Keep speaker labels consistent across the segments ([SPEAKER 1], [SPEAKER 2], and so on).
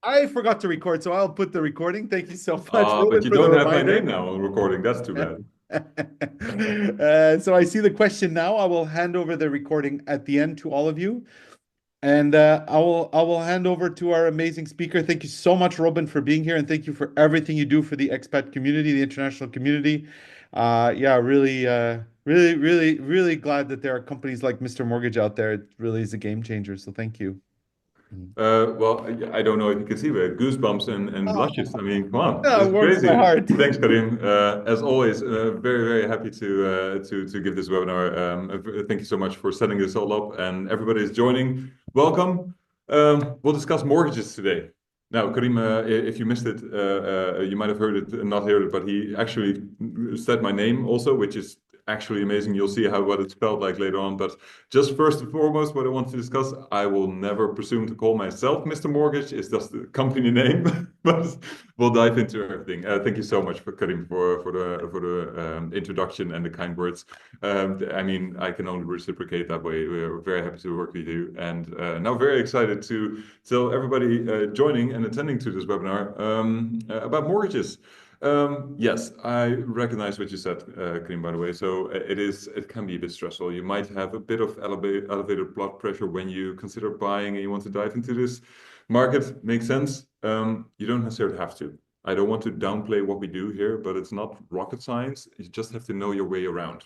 [SPEAKER 1] I forgot to record, so I'll put the recording. Thank you so much,
[SPEAKER 2] But
[SPEAKER 1] Ruben,
[SPEAKER 2] you
[SPEAKER 1] for the
[SPEAKER 2] don't have my
[SPEAKER 1] reminder.
[SPEAKER 2] name now on recording. That's too bad.
[SPEAKER 1] So I see the question now. I will hand over the recording at the end to all of you. And I will hand over to our amazing speaker. Thank you so much, Robin, for being here, and thank you for everything you do for the expat community, the international community. Yeah, really glad that there are companies like Mr. Mortgage out there. It really is a game changer. So thank you. Mhm.
[SPEAKER 2] Well, I don't know if you can see, but goosebumps and blushes. I mean, come on, this
[SPEAKER 1] Oh,
[SPEAKER 2] is
[SPEAKER 1] warms my
[SPEAKER 2] crazy.
[SPEAKER 1] heart.
[SPEAKER 2] Thanks, Karim. As always, very happy to give this webinar. Thank you so much for setting this all up, and everybody is joining. Welcome. We'll discuss mortgages today. Now, Karim, if you missed it, you might have heard it and not heard it, but he actually said my name also, which is actually amazing. You'll see what it's spelled like later on. But just first and foremost, what I want to discuss, I will never presume to call myself Mr. Mortgage. It's just the company name, but we'll dive into everything. Thank you so much for Karim for the introduction and the kind words. I mean, I can only reciprocate that way. We're very happy to work with you, and now very excited to tell everybody joining and attending to this webinar about mortgages. Yes, I recognize what you said, Karim, by the way. So it can be a bit stressful. You might have a bit of elevated blood pressure when you consider buying and you want to dive into this market. Makes sense. You don't necessarily have to. I don't want to downplay what we do here, but it's not rocket science. You just have to know your way around.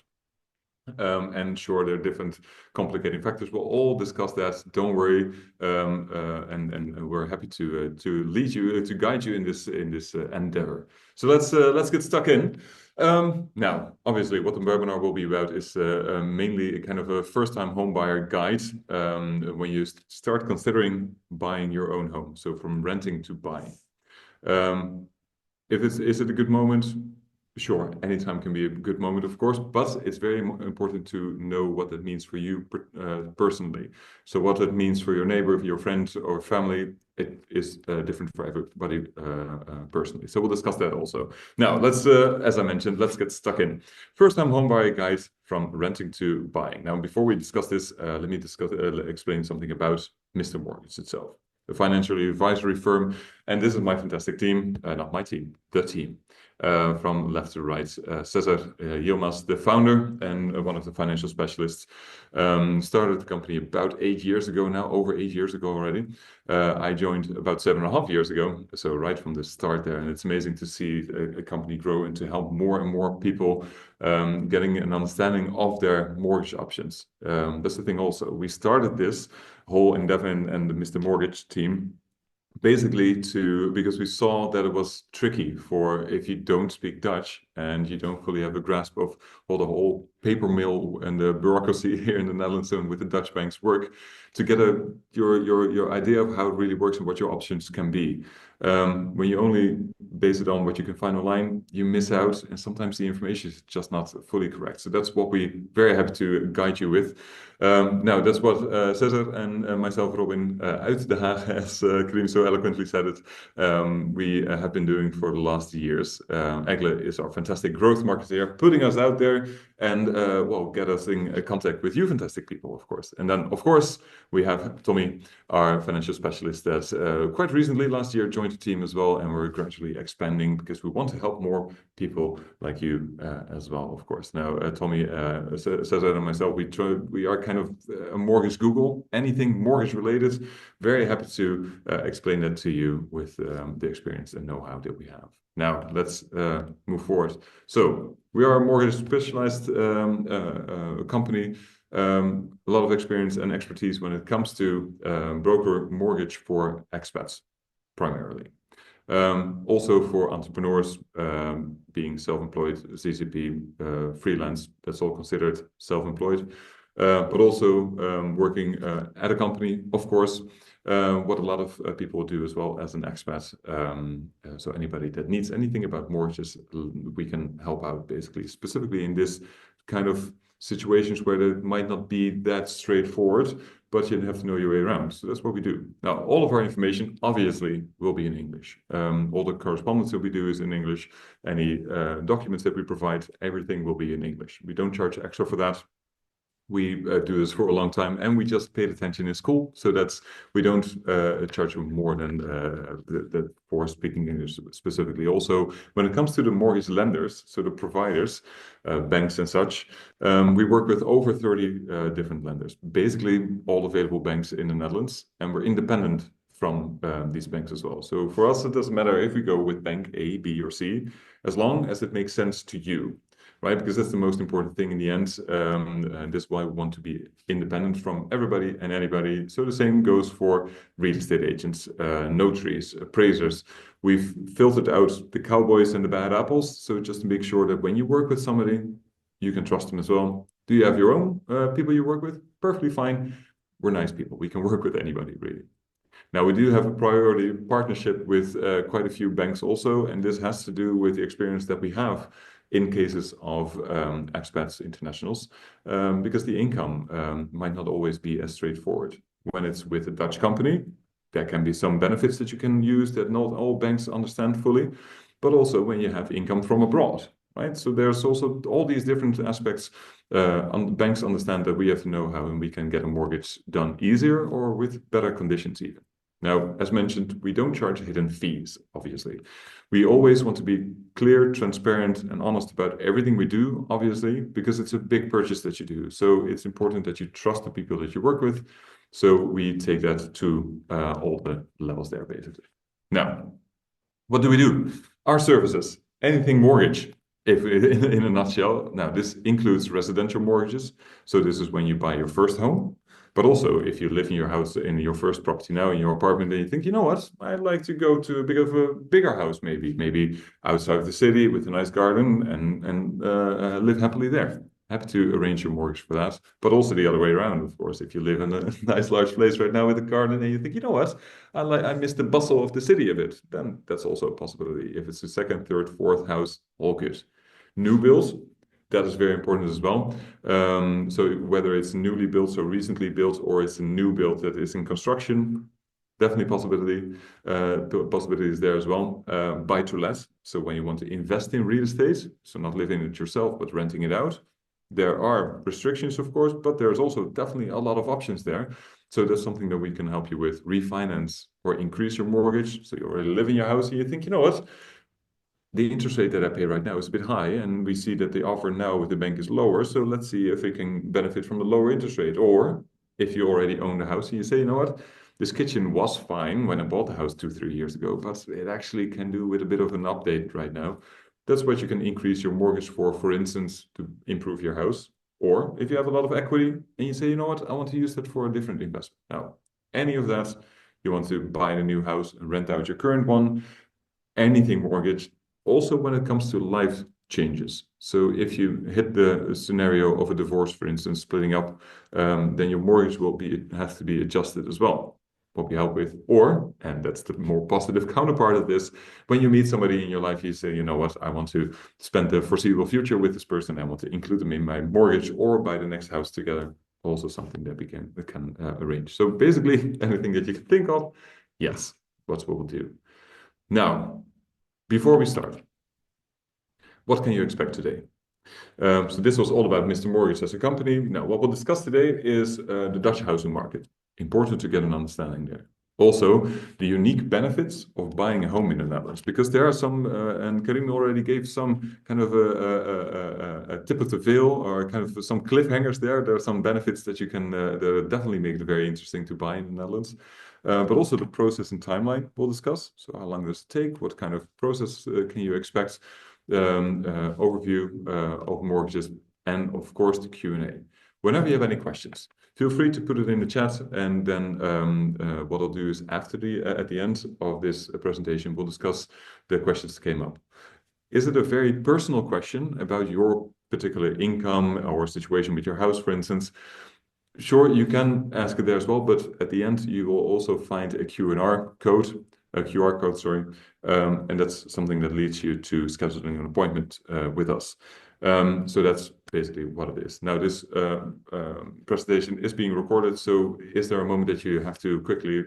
[SPEAKER 2] And sure, there are different complicating factors. We'll all discuss that. Don't worry, and we're happy to lead you to guide you in this endeavor. So let's get stuck in. Now, obviously, what the webinar will be about is mainly a kind of a first-time home buyer guide when you start considering buying your own home. So from renting to buying. Um, if is it a good moment? Sure, anytime can be a good moment, of course, but it's very important to know what that means for you personally. So what that means for your neighbor, for your friend or family, it is different for everybody personally. So we'll discuss that also. Now, as I mentioned, let's get stuck in. First-time homebuyer guide from renting to buying. Now, before we discuss this, let me explain something about Mr. Mortgage itself, the financial advisory firm. And this is my fantastic team, not my team, the team. From left to right, Cesar Yilmaz, the founder and one of the financial specialists, started the company about 8 years ago now, over 8 years ago already. I joined about 7.5 years ago, so right from the start there. And it's amazing to see a company grow and to help more and more people getting an understanding of their mortgage options. That's the thing also. We started this whole endeavor and the Mr. Mortgage team basically because we saw that it was tricky for if you don't speak Dutch and you don't fully have a grasp of the whole paper mill and the bureaucracy here in the Netherlands and with the Dutch banks work, to get your idea of how it really works and what your options can be. When you only base it on what you can find online, you miss out, and sometimes the information is just not fully correct. So that's what we very happy to guide you with. Now, that's what Cesar and myself, Robin Uijtdehaage, as Karim so eloquently said it, we have been doing for the last years. Egle is our fantastic growth marketeer, putting us out there and, get us in contact with you fantastic people, of course. And then, of course, we have Tommy, our financial specialist, that quite recently, last year, joined the team as well, and we're gradually expanding because we want to help more people like you as well, of course. Now, Tommy, Cesar and myself, we are kind of a mortgage Google, anything mortgage related. Very happy to explain that to you with the experience and know-how that we have. Now, let's move forward. So we are a mortgage specialized company. A lot of experience and expertise when it comes to broker mortgage for expats, primarily. Also for entrepreneurs, being self-employed, CCP, freelance, that's all considered self-employed. But also working at a company, of course, what a lot of people do as well as an expat. So anybody that needs anything about mortgages, we can help out basically, specifically in this kind of situations where it might not be that straightforward, but you have to know your way around. So that's what we do. Now, all of our information obviously will be in English. All the correspondence that we do is in English. Any documents that we provide, everything will be in English. We don't charge extra for that. We do this for a long time, and we just paid attention in school, so that's we don't charge you more than for speaking English specifically. Also, when it comes to the mortgage lenders, so the providers, banks and such, we work with over 30 different lenders, basically all available banks in the Netherlands, and we're independent from these banks as well. So for us, it doesn't matter if we go with bank A, B, or C, as long as it makes sense to you, right? Because that's the most important thing in the end. And that's why we want to be independent from everybody and anybody. So the same goes for real estate agents, notaries, appraisers. We've filtered out the cowboys and the bad apples. So just to make sure that when you work with somebody, you can trust them as well. Do you have your own people you work with? Perfectly fine. We're nice people. We can work with anybody, really. Now, we do have a priority partnership with quite a few banks also, and this has to do with the experience that we have in cases of expats, internationals, because the income might not always be as straightforward. When it's with a Dutch company, there can be some benefits that you can use that not all banks understand fully, but also when you have income from abroad, right? So there's also all these different aspects. Banks understand that we have the know-how and we can get a mortgage done easier or with better conditions even. Now, as mentioned, we don't charge hidden fees, obviously. We always want to be clear, transparent, and honest about everything we do, obviously, because it's a big purchase that you do. So it's important that you trust the people that you work with. So we take that to all the levels there, basically. Now, what do we do? Our services, anything mortgage, if in a nutshell. Now, this includes residential mortgages. So this is when you buy your first home. But also, if you live in your house, in your first property now, in your apartment, and you think, you know what, I'd like to go to a bit of a bigger house, maybe outside of the city with a nice garden and live happily there. Happy to arrange your mortgage for that. But also the other way around, of course. If you live in a nice large place right now with a garden and you think, you know what, I miss the bustle of the city a bit, then that's also a possibility. If it's a second, third, fourth house, all good. New builds, that is very important as well. So whether it's newly built, so recently built, or it's a new build that is in construction, definitely possibilities there as well. Buy to let. So when you want to invest in real estate, so not living it yourself, but renting it out, there are restrictions, of course, but there's also definitely a lot of options there. So that's something that we can help you with. Refinance or increase your mortgage. So you already live in your house and you think, you know what? The interest rate that I pay right now is a bit high, and we see that the offer now with the bank is lower. So let's see if we can benefit from the lower interest rate. Or if you already own the house and you say, you know what, this kitchen was fine when I bought the house 2-3 years ago, but it actually can do with a bit of an update right now. That's what you can increase your mortgage for instance, to improve your house. Or if you have a lot of equity and you say, you know what, I want to use that for a different investment. Now, any of that, you want to buy a new house and rent out your current one, anything mortgage. Also, when it comes to life changes. So if you hit the scenario of a divorce, for instance, splitting up, then your mortgage will have to be adjusted as well. What we help with, or, and that's the more positive counterpart of this, when you meet somebody in your life, you say, you know what, I want to spend the foreseeable future with this person. I want to include them in my mortgage or buy the next house together. Also something that we can arrange. So basically, anything that you can think of, yes, that's what we'll do. Now, before we start, what can you expect today? So this was all about Mr. Mortgage as a company. Now, what we'll discuss today is the Dutch housing market. Important to get an understanding there. Also, the unique benefits of buying a home in the Netherlands, because there are some, and Karim already gave some kind of a tip of the veil or kind of some cliffhangers there. There are some benefits that you can that definitely make it very interesting to buy in the Netherlands. But also the process and timeline we'll discuss. So how long does it take? What kind of process can you expect? Overview of mortgages, and of course the Q&A. Whenever you have any questions, feel free to put it in the chat, and then what I'll do is at the end of this presentation, we'll discuss the questions that came up. Is it a very personal question about your particular income or situation with your house, for instance? Sure, you can ask it there as well, but at the end, you will also find a QR code, sorry, and that's something that leads you to scheduling an appointment with us. So that's basically what it is. Now, this presentation is being recorded, so is there a moment that you have to quickly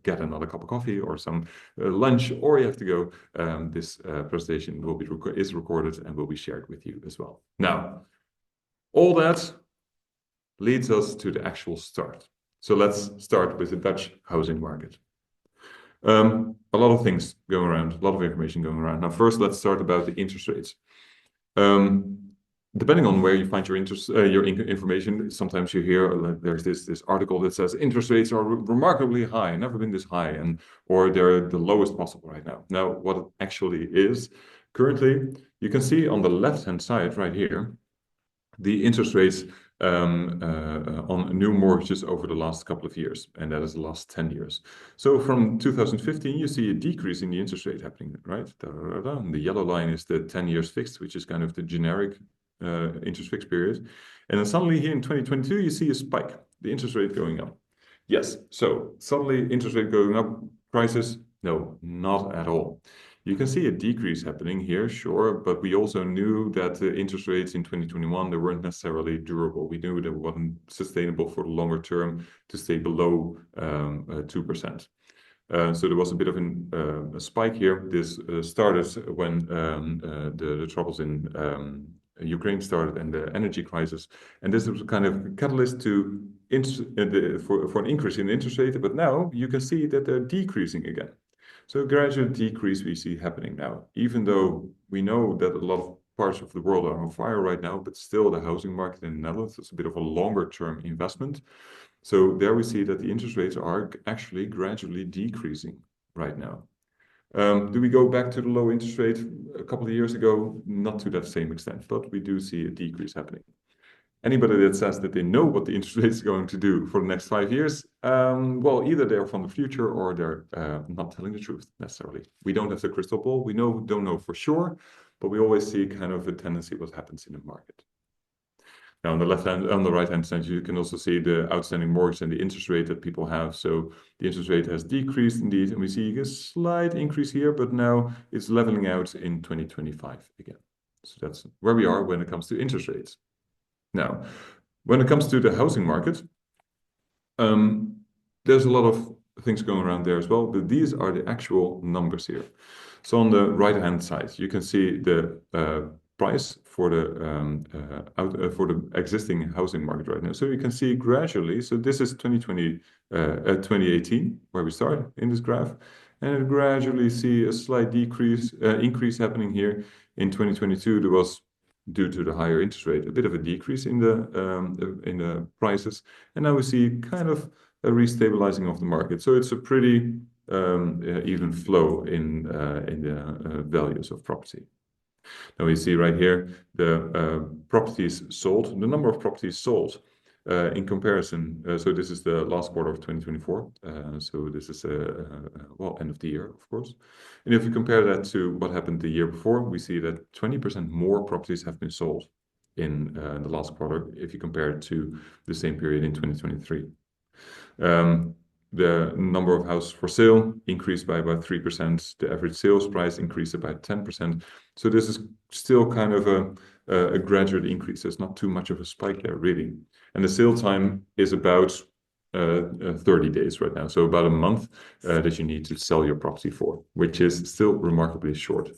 [SPEAKER 2] get another cup of coffee or some lunch, or you have to go? This presentation is recorded and will be shared with you as well. Now, all that leads us to the actual start. So let's start with the Dutch housing market. A lot of things going around, a lot of information going around. Now, first, let's start about the interest rates. Depending on where you find your information, sometimes you hear there's this article that says interest rates are remarkably high, never been this high, or they're the lowest possible right now. Now, what it actually is, currently, you can see on the left-hand side right here, the interest rates on new mortgages over the last couple of years, and that is the last 10 years. So from 2015, you see a decrease in the interest rate happening, right? The yellow line is the 10 years fixed, which is kind of the generic interest fixed period. And then suddenly here in 2022, you see a spike, the interest rate going up. Yes, so suddenly interest rate going up, prices? No, not at all. You can see a decrease happening here, sure, but we also knew that the interest rates in 2021, they weren't necessarily durable. We knew that it wasn't sustainable for the longer term to stay below 2%. So there was a bit of a spike here. This started when the troubles in Ukraine started and the energy crisis. And this was kind of a catalyst for an increase in interest rate. But now you can see that they're decreasing again. So a gradual decrease we see happening now, even though we know that a lot of parts of the world are on fire right now, but still the housing market in the Netherlands is a bit of a longer term investment. So there we see that the interest rates are actually gradually decreasing right now. Do we go back to the low interest rate a couple of years ago? Not to that same extent, but we do see a decrease happening. Anybody that says that they know what the interest rate is going to do for the next 5 years, well, either they're from the future or they're not telling the truth necessarily. We don't have the crystal ball. We don't know for sure, but we always see kind of a tendency what happens in the market. Now, on the right-hand side, you can also see the outstanding mortgage and the interest rate that people have. So the interest rate has decreased indeed, and we see a slight increase here, but now it's leveling out in 2025 again. So that's where we are when it comes to interest rates. Now, when it comes to the housing market, there's a lot of things going around there as well, but these are the actual numbers here. So on the right-hand side, you can see the price for the existing housing market right now. So you can see gradually, so this is 2018, where we start in this graph, and gradually see a slight increase happening here. In 2022, there was, due to the higher interest rate, a bit of a decrease in the prices, and now we see kind of a restabilizing of the market. So it's a pretty even flow in the values of property. Now we see right here the properties sold, the number of properties sold in comparison. So this is the last quarter of 2024. So this is well, end of the year, of course. And if you compare that to what happened the year before, we see that 20% more properties have been sold in the last quarter if you compare it to the same period in 2023. The number of houses for sale increased by about 3%. The average sales price increased about 10%. So this is still kind of a gradual increase. There's not too much of a spike there, really. And the sale time is about 30 days right now. So about a month that you need to sell your property for, which is still remarkably short.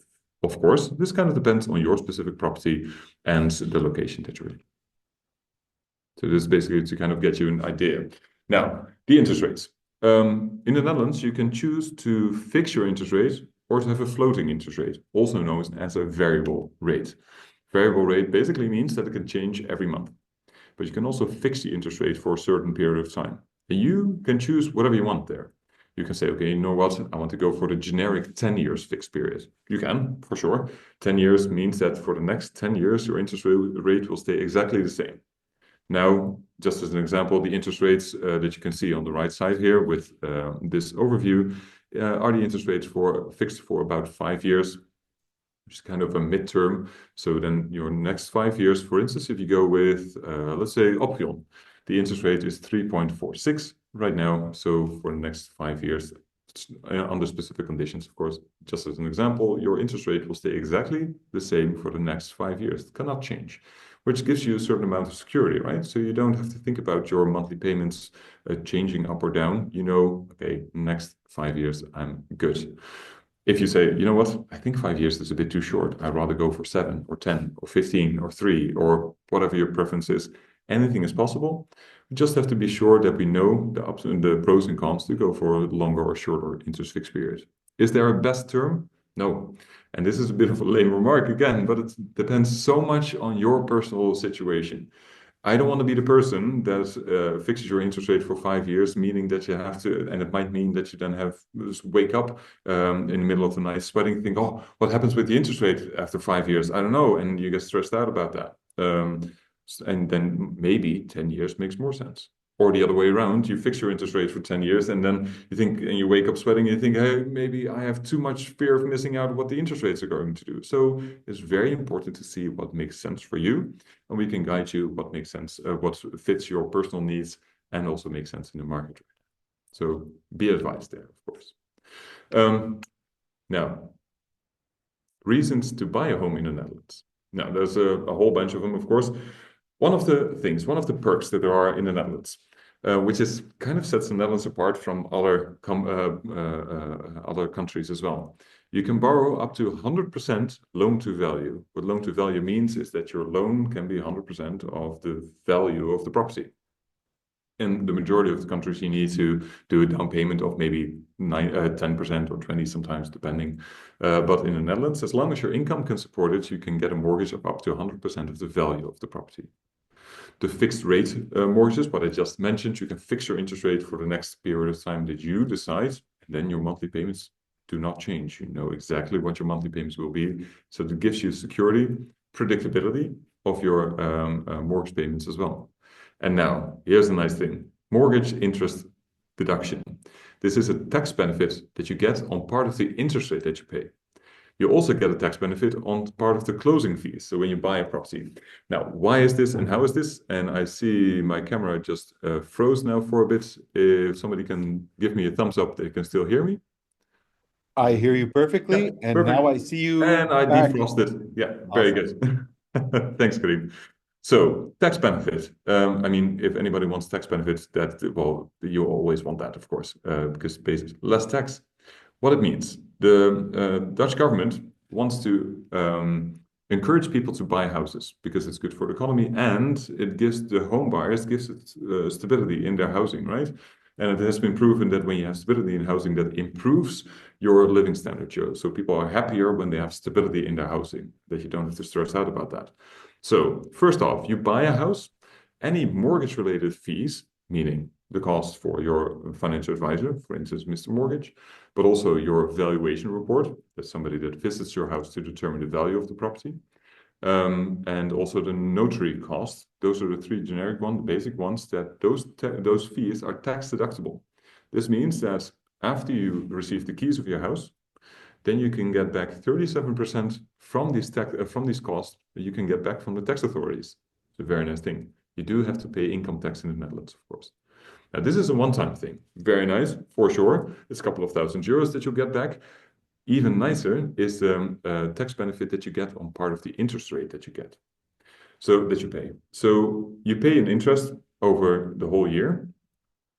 [SPEAKER 2] Of course, this kind of depends on your specific property and the location that you're in. So this is basically to kind of get you an idea. Now, the interest rates. In the Netherlands, you can choose to fix your interest rate or to have a floating interest rate, also known as a variable rate. Variable rate basically means that it can change every month. But you can also fix the interest rate for a certain period of time. And you can choose whatever you want there. You can say, okay, you know what? I want to go for the generic 10 years fixed period. You can, for sure. 10 years means that for the next 10 years, your interest rate will stay exactly the same. Now, just as an example, the interest rates that you can see on the right side here with this overview are the interest rates fixed for about 5 years, which is kind of a midterm. So then your next 5 years, for instance, if you go with, let's say, Option, the interest rate is 3.46 right now. So for the next 5 years, under specific conditions, of course, just as an example, your interest rate will stay exactly the same for the next 5 years. It cannot change, which gives you a certain amount of security, right? So you don't have to think about your monthly payments changing up or down. You know, okay, next 5 years, I'm good. If you say, you know what, I think 5 years is a bit too short. I'd rather go for 7 or 10 or 15 or 3 or whatever your preference is. Anything is possible. We just have to be sure that we know the ups and the pros and cons to go for a longer or shorter interest fixed period. Is there a best term? No. And this is a bit of a lame remark again, but it depends so much on your personal situation. I don't want to be the person that fixes your interest rate for 5 years, meaning that you have to, and it might mean that you then have just wake up in the middle of the night sweating, think, oh, what happens with the interest rate after 5 years? I don't know, and you get stressed out about that. And then maybe 10 years makes more sense. Or the other way around, you fix your interest rate for 10 years and then you think, and you wake up sweating and you think, hey, maybe I have too much fear of missing out what the interest rates are going to do. So it's very important to see what makes sense for you, and we can guide you what makes sense, what fits your personal needs and also makes sense in the market. So be advised there, of course. Now, reasons to buy a home in the Netherlands. Now, there's a whole bunch of them, of course. One of the perks that there are in the Netherlands, which is kind of sets the Netherlands apart from other countries as well. You can borrow up to 100% loan to value. What loan to value means is that your loan can be 100% of the value of the property. In the majority of the countries, you need to do a down payment of maybe 10% or 20% sometimes, depending. But in the Netherlands, as long as your income can support it, you can get a mortgage of up to 100% of the value of the property. The fixed rate mortgages, what I just mentioned, you can fix your interest rate for the next period of time that you decide, and then your monthly payments do not change. You know exactly what your monthly payments will be. So it gives you security, predictability of your mortgage payments as well. And now, here's the nice thing. Mortgage interest deduction. This is a tax benefit that you get on part of the interest rate that you pay. You also get a tax benefit on part of the closing fees. So when you buy a property. Now, why is this and how is this? And I see my camera just froze now for a bit. If somebody can give me a thumbs up, they can still hear me.
[SPEAKER 1] I hear you
[SPEAKER 2] Yeah,
[SPEAKER 1] perfectly, and
[SPEAKER 2] perfect.
[SPEAKER 1] now I see you
[SPEAKER 2] And I
[SPEAKER 1] back.
[SPEAKER 2] defrosted. Yeah, very
[SPEAKER 1] Awesome.
[SPEAKER 2] good. Thanks, Karim. So tax benefit. I mean, if anybody wants tax benefits, well, you always want that, of course, because basically less tax. What it means, the Dutch government wants to encourage people to buy houses because it's good for the economy and it gives the home buyers stability in their housing, right? And it has been proven that when you have stability in housing, that improves your living standard, Joe. So people are happier when they have stability in their housing, that you don't have to stress out about that. So first off, you buy a house, any mortgage-related fees, meaning the cost for your financial advisor, for instance, Mr. Mortgage, but also your valuation report, that's somebody that visits your house to determine the value of the property, and also the notary cost. Those are the three generic ones, the basic ones, that those fees are tax deductible. This means that after you receive the keys of your house, then you can get back 37% from these costs that you can get back from the tax authorities. It's a very nice thing. You do have to pay income tax in the Netherlands, of course. Now, this is a one-time thing. Very nice, for sure. It's a couple of €1,000 that you'll get back. Even nicer is the tax benefit that you get on part of the interest rate that you get. So that you pay. So you pay an interest over the whole year.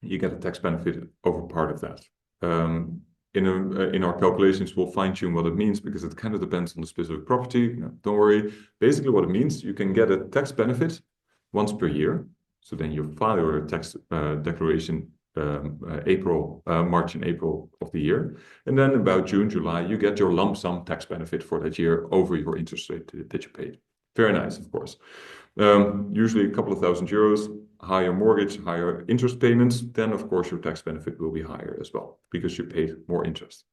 [SPEAKER 2] You get a tax benefit over part of that. In our calculations, we'll fine-tune what it means because it kind of depends on the specific property. No, don't worry. Basically, what it means, you can get a tax benefit once per year. So then you file your tax declaration March and April of the year. And then about June, July, you get your lump sum tax benefit for that year over your interest rate that you paid. Very nice, of course. Usually a couple of €1,000, higher mortgage, higher interest payments, then of course your tax benefit will be higher as well because you paid more interest.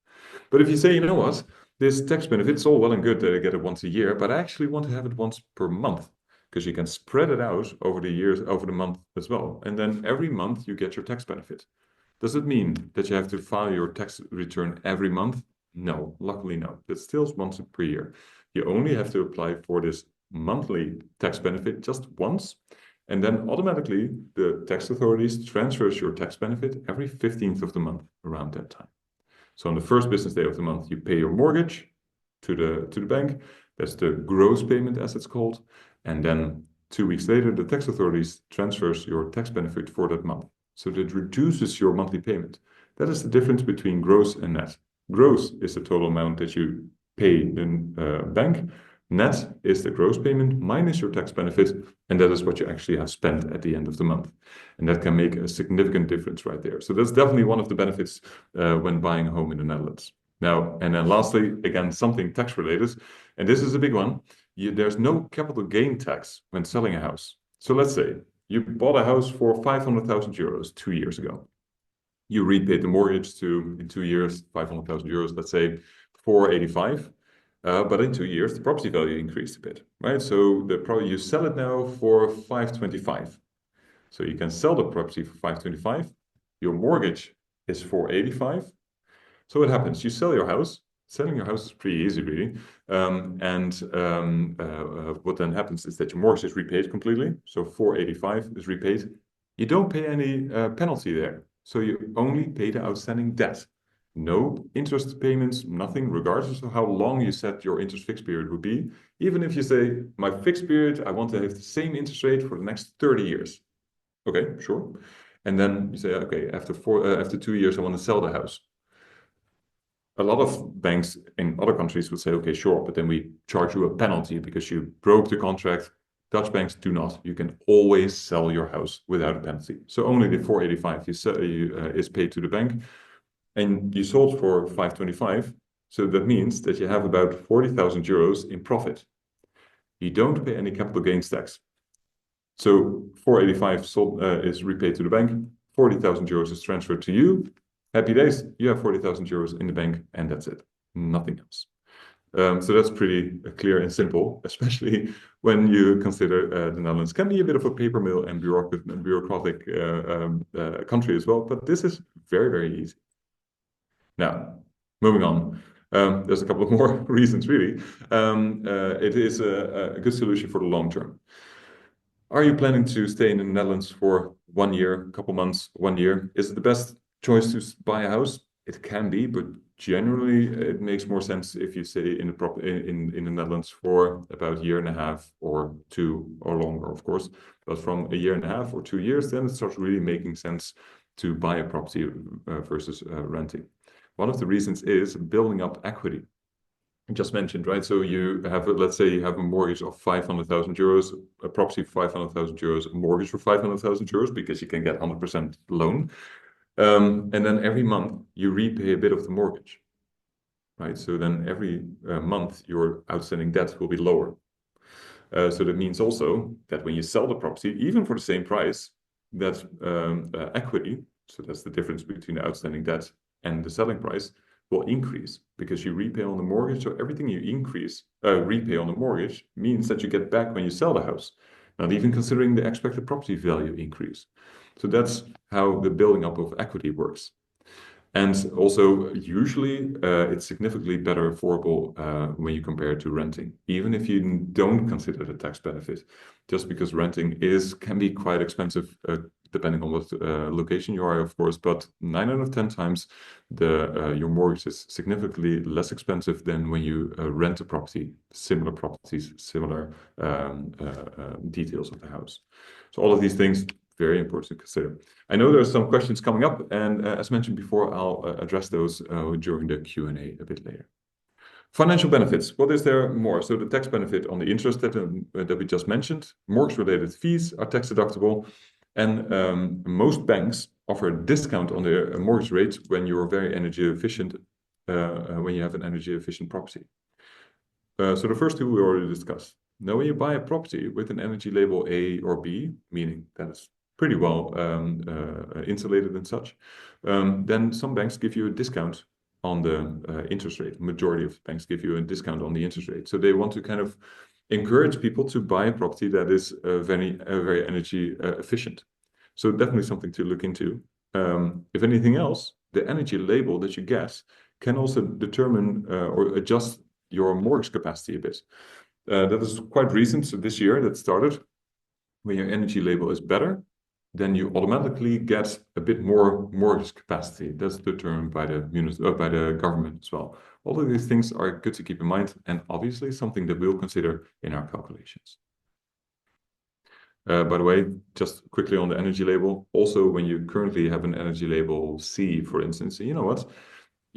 [SPEAKER 2] But if you say, you know what, this tax benefit is all well and good that I get it once a year, but I actually want to have it once per month because you can spread it out over the years, over the month as well. And then every month you get your tax benefit. Does it mean that you have to file your tax return every month? No, luckily no. It's still once per year. You only have to apply for this monthly tax benefit just once, and then automatically the tax authorities transfers your tax benefit every 15th of the month around that time. So on the first business day of the month, you pay your mortgage to the bank. That's the gross payment, as it's called. And then 2 weeks later, the tax authorities transfers your tax benefit for that month. So that reduces your monthly payment. That is the difference between gross and net. Gross is the total amount that you pay in bank. Net is the gross payment minus your tax benefit, and that is what you actually have spent at the end of the month. And that can make a significant difference right there. So that's definitely one of the benefits when buying a home in the Netherlands. Now, and then lastly, again, something tax related, and this is a big one. There's no capital gain tax when selling a house. So let's say you bought a house for 500,000 euros 2 years ago. You repaid the mortgage in 2 years, 500,000 euros, let's say 485. But in 2 years, the property value increased a bit, right? So you sell it now for 525. So you can sell the property for 525. Your mortgage is 485. So what happens? You sell your house. Selling your house is pretty easy, really. What then happens is that your mortgage is repaid completely. So 485 is repaid. You don't pay any penalty there. So you only pay the outstanding debt. No interest payments, nothing, regardless of how long you set your interest fixed period would be. Even if you say, my fixed period, I want to have the same interest rate for the next 30 years. Okay, sure. And then you say, okay, after 2 years, I want to sell the house. A lot of banks in other countries would say, okay, sure, but then we charge you a penalty because you broke the contract. Dutch banks do not. You can always sell your house without a penalty. So only the 485 is paid to the bank, and you sold for 525. So that means that you have about 40,000 euros in profit. You don't pay any capital gains tax. So 485 is repaid to the bank. 40,000 euros is transferred to you. Happy days, you have 40,000 euros in the bank, and that's it. Nothing else. So that's pretty clear and simple, especially when you consider the Netherlands can be a bit of a paper mill and bureaucratic country as well, but this is very, very easy. Now, moving on. There's a couple of more reasons, really. It is a good solution for the long term. Are you planning to stay in the Netherlands for 1 year, a couple months, 1 year? Is it the best choice to buy a house? It can be, but generally it makes more sense if you stay in the Netherlands for about a year and a half or two, or longer, of course. But from a year and a half or 2 years, then it starts really making sense to buy a property versus renting. One of the reasons is building up equity. I just mentioned, right? So you have, let's say you have a mortgage of 500,000 euros, a property for 500,000 euros, a mortgage for 500,000 euros, because you can get 100% loan. And then every month you repay a bit of the mortgage, right? So then every month your outstanding debt will be lower. So that means also that when you sell the property, even for the same price, that equity, so that's the difference between the outstanding debt and the selling price, will increase because you repay on the mortgage. So everything you repay on the mortgage means that you get back when you sell the house, not even considering the expected property value increase. So that's how the building up of equity works. And also, usually, it's significantly better affordable when you compare it to renting, even if you don't consider the tax benefit, just because renting can be quite expensive, depending on what location you are, of course. But 9 out of 10 times, your mortgage is significantly less expensive than when you rent a property, similar properties, similar details of the house. So all of these things, very important to consider. I know there are some questions coming up, and as mentioned before, I'll address those during the Q&A a bit later. Financial benefits. What is there more? So the tax benefit on the interest that we just mentioned, mortgage-related fees are tax deductible, and most banks offer a discount on their mortgage rates when you're very energy efficient, when you have an energy efficient property. So the first two we already discussed. Now, when you buy a property with an energy label A or B, meaning that it's pretty well insulated and such, then some banks give you a discount on the interest rate. Majority of banks give you a discount on the interest rate. So they want to kind of encourage people to buy a property that is very energy efficient. So definitely something to look into. If anything else, the energy label that you get can also determine or adjust your mortgage capacity a bit. That is quite recent, so this year that started. When your energy label is better, then you automatically get a bit more mortgage capacity. That's determined by the government as well. All of these things are good to keep in mind, and obviously something that we'll consider in our calculations. By the way, just quickly on the energy label, also when you currently have an energy label C, for instance, you know what?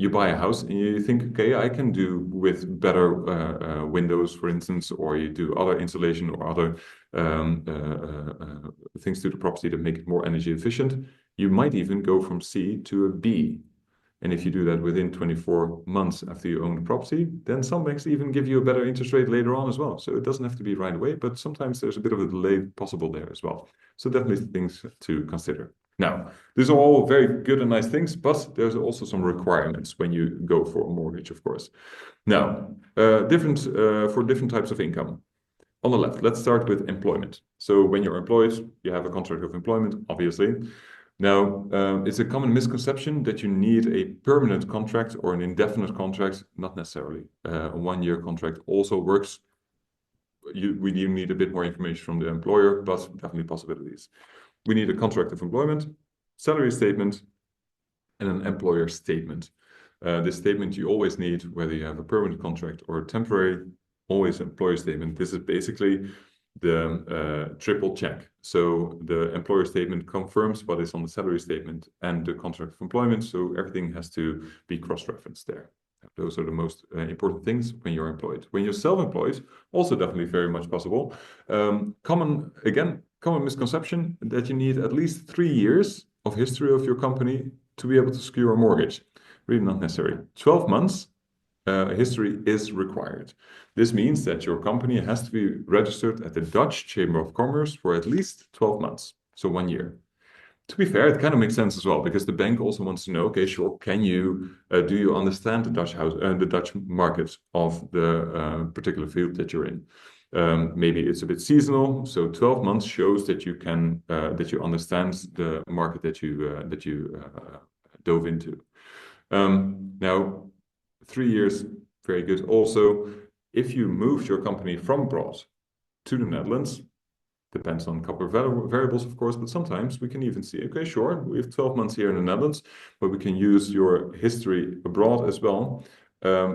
[SPEAKER 2] you buy a house and you think, okay, I can do with better windows, for instance, or you do other insulation or other things to the property that make it more energy efficient. You might even go from C to a B. And if you do that within 24 months after you own the property, then some banks even give you a better interest rate later on as well. So it doesn't have to be right away, but sometimes there's a bit of a delay possible there as well. So definitely things to consider. Now, these are all very good and nice things, but there's also some requirements when you go for a mortgage, of course. Now, for different types of income. On the left, let's start with employment. So when you're employed, you have a contract of employment, obviously. Now, it's a common misconception that you need a permanent contract or an indefinite contract. Not necessarily. A one-year contract also works. We do need a bit more information from the employer, but definitely possibilities. We need a contract of employment, salary statement, and an employer statement. This statement you always need, whether you have a permanent contract or a temporary, always employer statement. This is basically the triple check. So the employer statement confirms what is on the salary statement and the contract of employment. So everything has to be cross-referenced there. Those are the most important things when you're employed. When you're self-employed, also definitely very much possible. Common misconception that you need at least 3 years of history of your company to be able to secure a mortgage. Really not necessary. 12 months history is required. This means that your company has to be registered at the Dutch Chamber of Commerce for at least 12 months, so 1 year. To be fair, it kind of makes sense as well, because the bank also wants to know, okay, sure, do you understand the the Dutch market of the particular field that you're in? Maybe it's a bit seasonal, so 12 months shows that you understand the market that you dove into. Now, 3 years, very good. Also, if you moved your company from abroad to the Netherlands, depends on a couple of variables, of course, but sometimes we can even see, okay, sure, we have 12 months here in the Netherlands, but we can use your history abroad as well.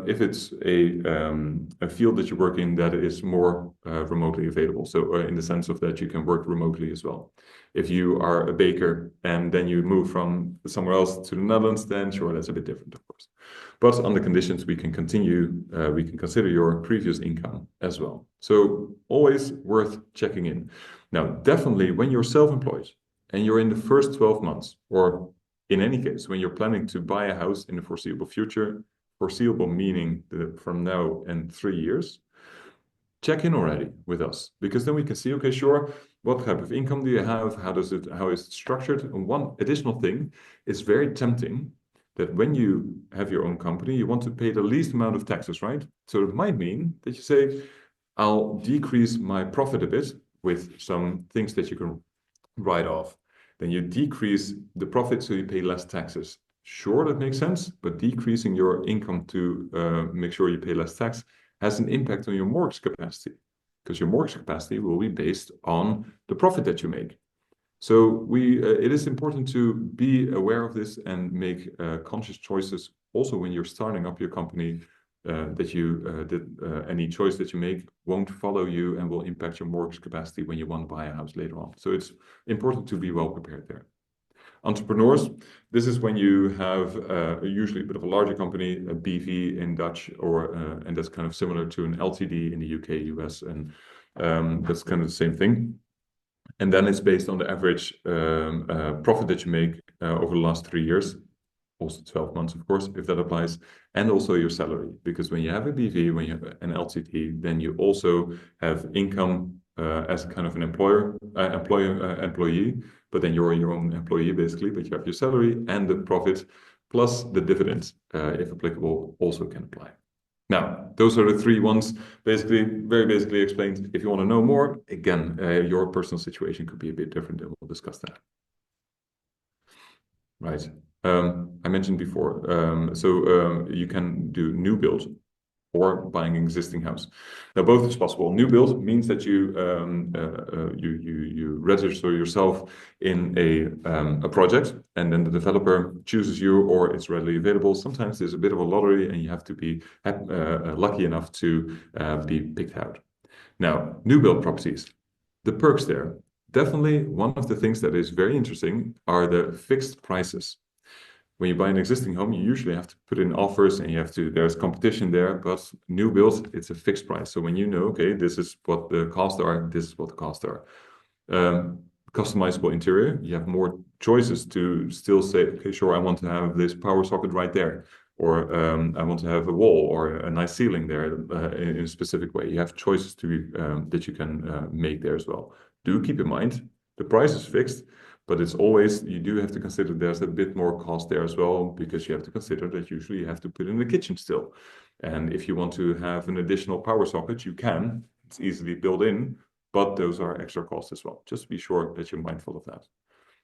[SPEAKER 2] If it's a field that you work in that is more remotely available. So in the sense of that you can work remotely as well. If you are a baker and then you move from somewhere else to the Netherlands, then sure, that's a bit different, of course. But on the conditions, we can consider your previous income as well. So always worth checking in. Now, definitely when you're self-employed and you're in the first 12 months, or in any case, when you're planning to buy a house in the foreseeable future, foreseeable meaning from now and 3 years, check in already with us, because then we can see, okay, sure, what type of income do you have? How is it structured? And one additional thing, it's very tempting that when you have your own company, you want to pay the least amount of taxes, right? So it might mean that you say, I'll decrease my profit a bit with some things that you can write off. Then you decrease the profit so you pay less taxes. Sure, that makes sense, but decreasing your income to make sure you pay less tax has an impact on your mortgage capacity, because your mortgage capacity will be based on the profit that you make. So it is important to be aware of this and make conscious choices also when you're starting up your company, that any choice that you make won't follow you and will impact your mortgage capacity when you want to buy a house later on. So it's important to be well prepared there. Entrepreneurs, this is when you have usually a bit of a larger company, a BV in Dutch, and that's kind of similar to an LTD in the UK, US, and that's kind of the same thing. And then it's based on the average profit that you make over the last 3 years, also 12 months, of course, if that applies, and also your salary. Because when you have a BV, when you have an LTD, then you also have income as kind of an employee, but then you're your own employee basically, but you have your salary and the profit plus the dividends, if applicable, also can apply. Now, those are the 3 ones, very basically explained. If you want to know more, again, your personal situation could be a bit different, and we'll discuss that. Right. I mentioned before, you can do new build or buying an existing house. Now, both is possible. New build means that you register yourself in a project, and then the developer chooses you, or it's readily available. Sometimes there's a bit of a lottery, and you have to be lucky enough to be picked out. Now, new build properties, the perks there. Definitely one of the things that is very interesting are the fixed prices. When you buy an existing home, you usually have to put in offers and there's competition there, but new builds, it's a fixed price. So when you know, okay, this is what the costs are, this is what the costs are. Um, Customizable interior, you have more choices to still say, okay, sure, I want to have this power socket right there, or I want to have a wall or a nice ceiling there in a specific way. You have choices that you can make there as well. Do keep in mind the price is fixed, but it's always, you do have to consider there's a bit more cost there as well, because you have to consider that usually you have to put in the kitchen still. And if you want to have an additional power socket, you can. It's easily built in, but those are extra costs as well. Just be sure that you're mindful of that.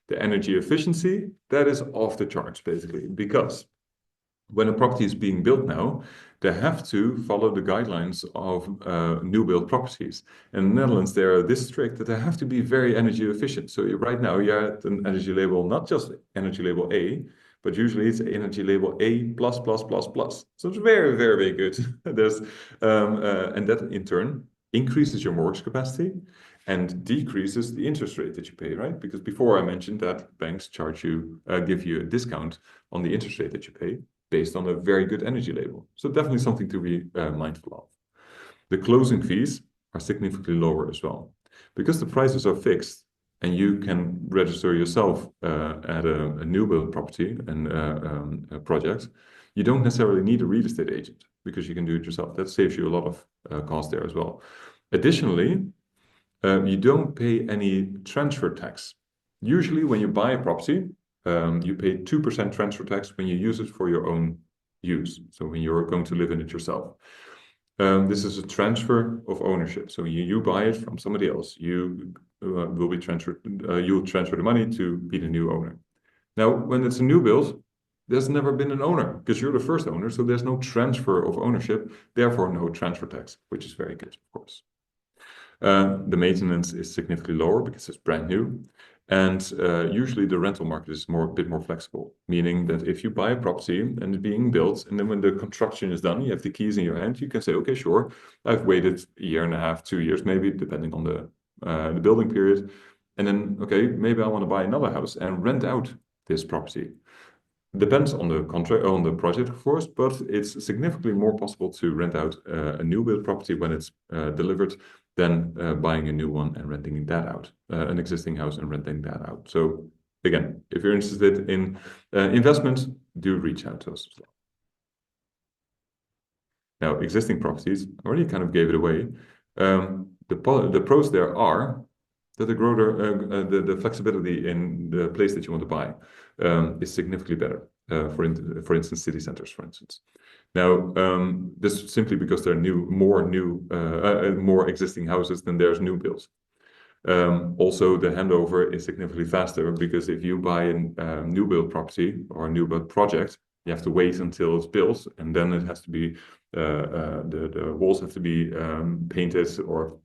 [SPEAKER 2] The energy efficiency, that is off the charts basically, because when a property is being built now, they have to follow the guidelines of new build properties. In the Netherlands, they are this strict that they have to be very energy efficient. So right now you're at an energy label, not just energy label A, but usually it's energy label A plus plus plus plus. So it's very, very, very good. And that in turn increases your mortgage capacity and decreases the interest rate that you pay, right? Because before I mentioned that banks give you a discount on the interest rate that you pay based on a very good energy label. So definitely something to be mindful of. The closing fees are significantly lower as well. Because the prices are fixed and you can register yourself at a new build property and a project, you don't necessarily need a real estate agent because you can do it yourself. That saves you a lot of cost there as well. Additionally, you don't pay any transfer tax. Usually when you buy a property, you pay 2% transfer tax when you use it for your own use. So when you're going to live in it yourself. This is a transfer of ownership. So you buy it from somebody else. You'll transfer the money to be the new owner. Now, when it's a new build, there's never been an owner because you're the first owner. So there's no transfer of ownership, therefore no transfer tax, which is very good, of course. The maintenance is significantly lower because it's brand new. And usually the rental market is a bit more flexible, meaning that if you buy a property and it's being built, and then when the construction is done, you have the keys in your hand, you can say, okay, sure, I've waited a year and a half, 2 years, maybe, depending on the building period. And then, okay, maybe I want to buy another house and rent out this property. Depends on the contract, on the project, of course, but it's significantly more possible to rent out a new build property when it's delivered than buying a new one and renting that out, an existing house and renting that out. So again, if you're interested in investment, do reach out to us as well. Now, existing properties, I already kind of gave it away. The pros there are that the flexibility in the place that you want to buy is significantly better. For instance, city centers, for instance. Now, this is simply because there are more existing houses than there's new builds. Also, the handover is significantly faster because if you buy a new build property or a new build project, you have to wait until it's built, and then it has to be the walls have to be painted or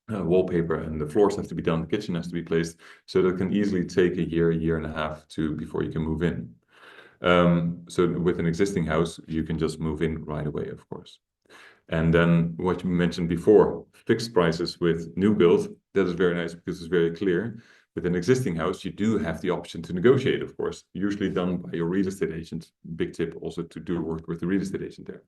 [SPEAKER 2] wallpaper, and the floors have to be done, the kitchen has to be placed, so that can easily take a year and a half before you can move in. So with an existing house, you can just move in right away, of course. And then what you mentioned before, fixed prices with new build, that is very nice because it's very clear. With an existing house, you do have the option to negotiate, of course, usually done by your real estate agent. Big tip also to do work with the real estate agent there.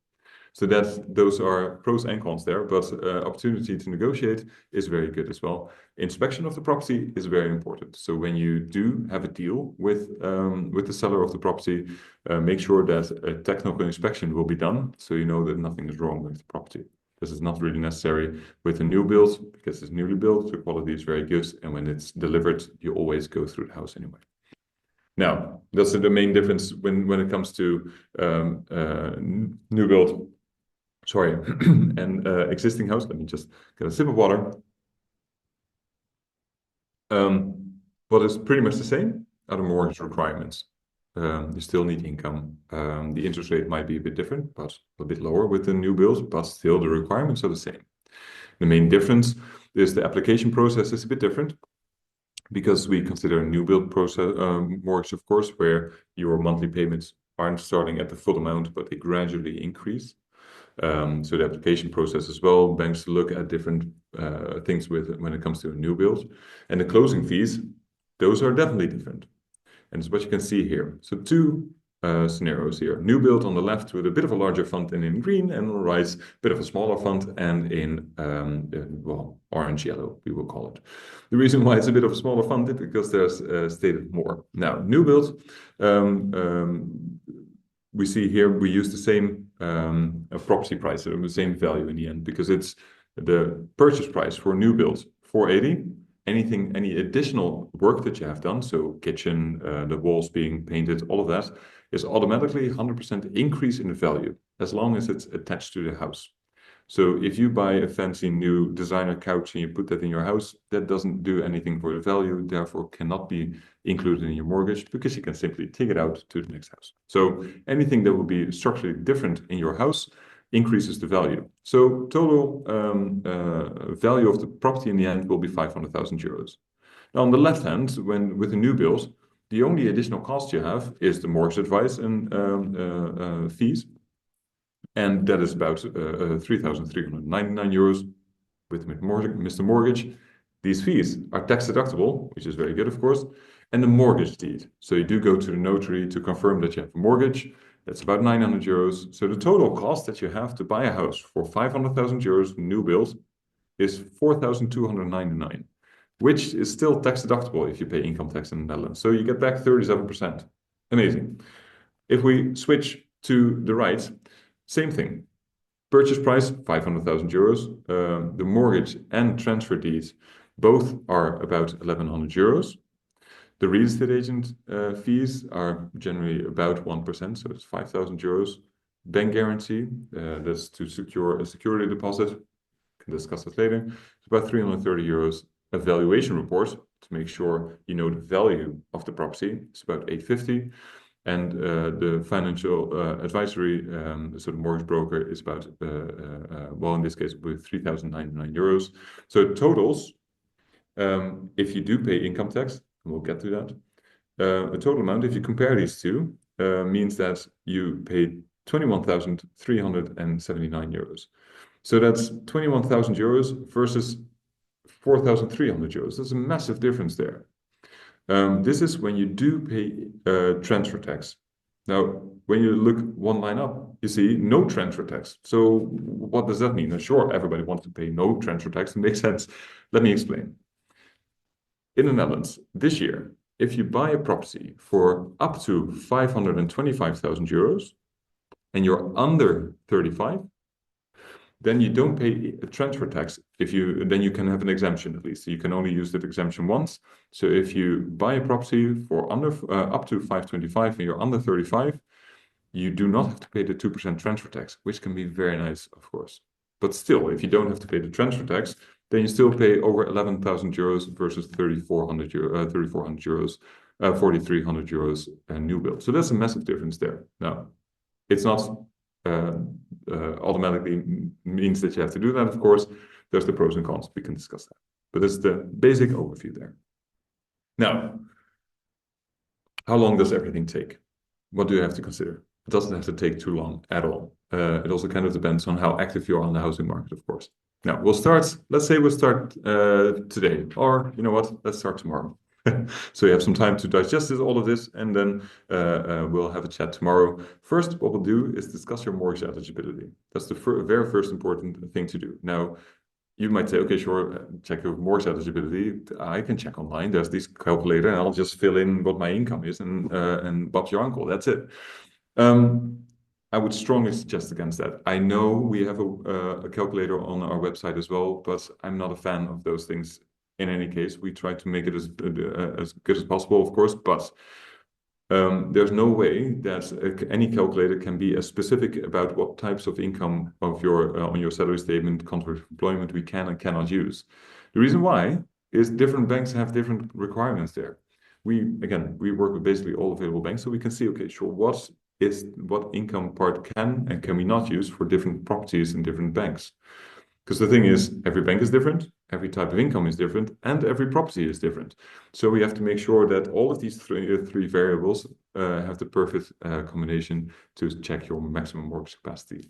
[SPEAKER 2] So those are pros and cons there, but opportunity to negotiate is very good as well. Inspection of the property is very important. So when you do have a deal with the seller of the property, make sure that a technical inspection will be done, so you know that nothing is wrong with the property. This is not really necessary with a new build because it's newly built, the quality is very good, and when it's delivered, you always go through the house anyway. Now, that's the main difference when it comes to new build. Sorry, and existing house. Let me just get a sip of water. What is pretty much the same are the mortgage requirements. You still need income. The interest rate might be a bit different, but a bit lower with the new builds, but still the requirements are the same. The main difference is the application process is a bit different because we consider a new build process mortgage, of course, where your monthly payments aren't starting at the full amount, but they gradually increase. So the application process as well, banks look at different things when it comes to a new build. And the closing fees, those are definitely different. And it's what you can see here. So two scenarios here. New build on the left with a bit of a larger font and in green, and on the right, a bit of a smaller font and in, well, orange yellow, we will call it. The reason why it's a bit of a smaller font is because there's stated more. Now, new build, we see here we use the same property price, so the same value in the end, because it's the purchase price for new build 480. Any additional work that you have done, so kitchen, the walls being painted, all of that, is automatically 100% increase in the value as long as it's attached to the house. So if you buy a fancy new designer couch and you put that in your house, that doesn't do anything for the value, therefore cannot be included in your mortgage because you can simply take it out to the next house. So anything that will be structurally different in your house increases the value. So total value of the property in the end will be 500,000 euros. Now on the left hand, with a new build, the only additional cost you have is the mortgage advice and fees. And that is about 3,399 euros with Mr. Mortgage. These fees are tax deductible, which is very good, of course, and the mortgage deed. So you do go to the notary to confirm that you have a mortgage. That's about 900 euros. So the total cost that you have to buy a house for 500,000 euros new build is 4,299, which is still tax deductible if you pay income tax in the Netherlands. So you get back 37%. Amazing. If we switch to the right, same thing. Purchase price, 500,000 euros. The mortgage and transfer deeds both are about 1,100 euros. The real estate agent fees are generally about 1%, so it's 5,000 euros. Bank guarantee, that's to secure a security deposit. We can discuss that later. It's about 330 euros. A valuation report to make sure you know the value of the property. It's about 850. And the financial advisory, so the mortgage broker, is about, well, in this case, with 3,099 euros. So it totals, if you do pay income tax, and we'll get to that, a total amount, if you compare these two, means that you paid 21,379 euros. So that's 21,000 euros versus 4,300 euros. There's a massive difference there. This is when you do pay transfer tax. Now, when you look one line up, you see no transfer tax. So what does that mean? Now, sure, everybody wants to pay no transfer tax. It makes sense. Let me explain. In the Netherlands, this year, if you buy a property for up to 525,000 euros and you're under 35, then you don't pay a transfer tax. Then you can have an exemption at least. So you can only use that exemption once. So if you buy a property for up to 525 and you're under 35, you do not have to pay the 2% transfer tax, which can be very nice, of course. But still, if you don't have to pay the transfer tax, then you still pay over 11,000 euros versus 3,400 euros, 4,300 euros new build. So that's a massive difference there. Now, it's not automatically means that you have to do that, of course. There's the pros and cons. We can discuss that. But it's the basic overview there. Now, how long does everything take? What do you have to consider? It doesn't have to take too long at all. It also kind of depends on how active you are on the housing market, of course. Now, let's say we'll start today, or you know what, let's start tomorrow. So you have some time to digest all of this, and then we'll have a chat tomorrow. First, what we'll do is discuss your mortgage eligibility. That's the very first important thing to do. Now, you might say, okay, sure, check your mortgage eligibility. I can check online. There's this calculator, and I'll just fill in what my income is, and Bob's your uncle. That's it. I would strongly suggest against that. I know we have a calculator on our website as well, but I'm not a fan of those things. In any case, we try to make it as good as possible, of course, but there's no way that any calculator can be as specific about what types of income of on your salary statement, contract of employment we can and cannot use. The reason why is different banks have different requirements there. We work with basically all available banks, so we can see, okay, sure, what income part can and can we not use for different properties in different banks. Because the thing is, every bank is different, every type of income is different, and every property is different. So we have to make sure that all of these three variables have the perfect combination to check your maximum mortgage capacity.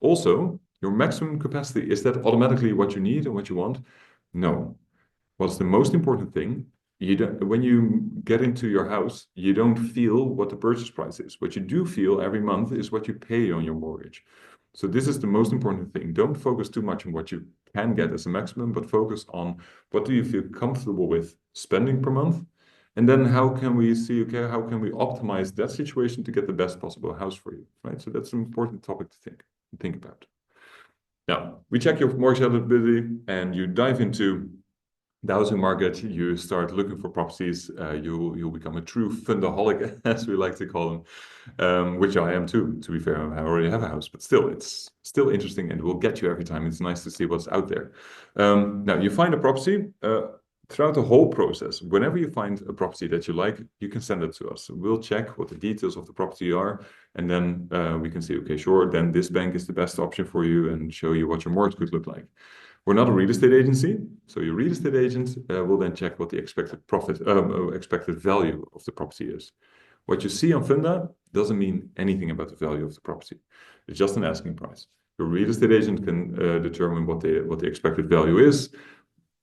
[SPEAKER 2] Also, your maximum capacity, is that automatically what you need and what you want? No. What's the most important thing? when you get into your house, you don't feel what the purchase price is. What you do feel every month is what you pay on your mortgage. So this is the most important thing. Don't focus too much on what you can get as a maximum, but focus on what do you feel comfortable with spending per month. And then how can we see, okay, how can we optimize that situation to get the best possible house for you, right? So that's an important topic to think about. Now, we check your mortgage eligibility and you dive into the housing market, you start looking for properties, you'll become a true fundaholic, as we like to call them, which I am too, to be fair. I already have a house, but still, it's still interesting and will get you every time. It's nice to see what's out there. Now, you find a property. Throughout the whole process, whenever you find a property that you like, you can send it to us. We'll check what the details of the property are, and then we can say, okay, sure, then this bank is the best option for you and show you what your mortgage could look like. We're not a real estate agency, so your real estate agent will then check what the expected value of the property is. What you see on Funda doesn't mean anything about the value of the property. It's just an asking price. Your real estate agent can determine what the expected value is.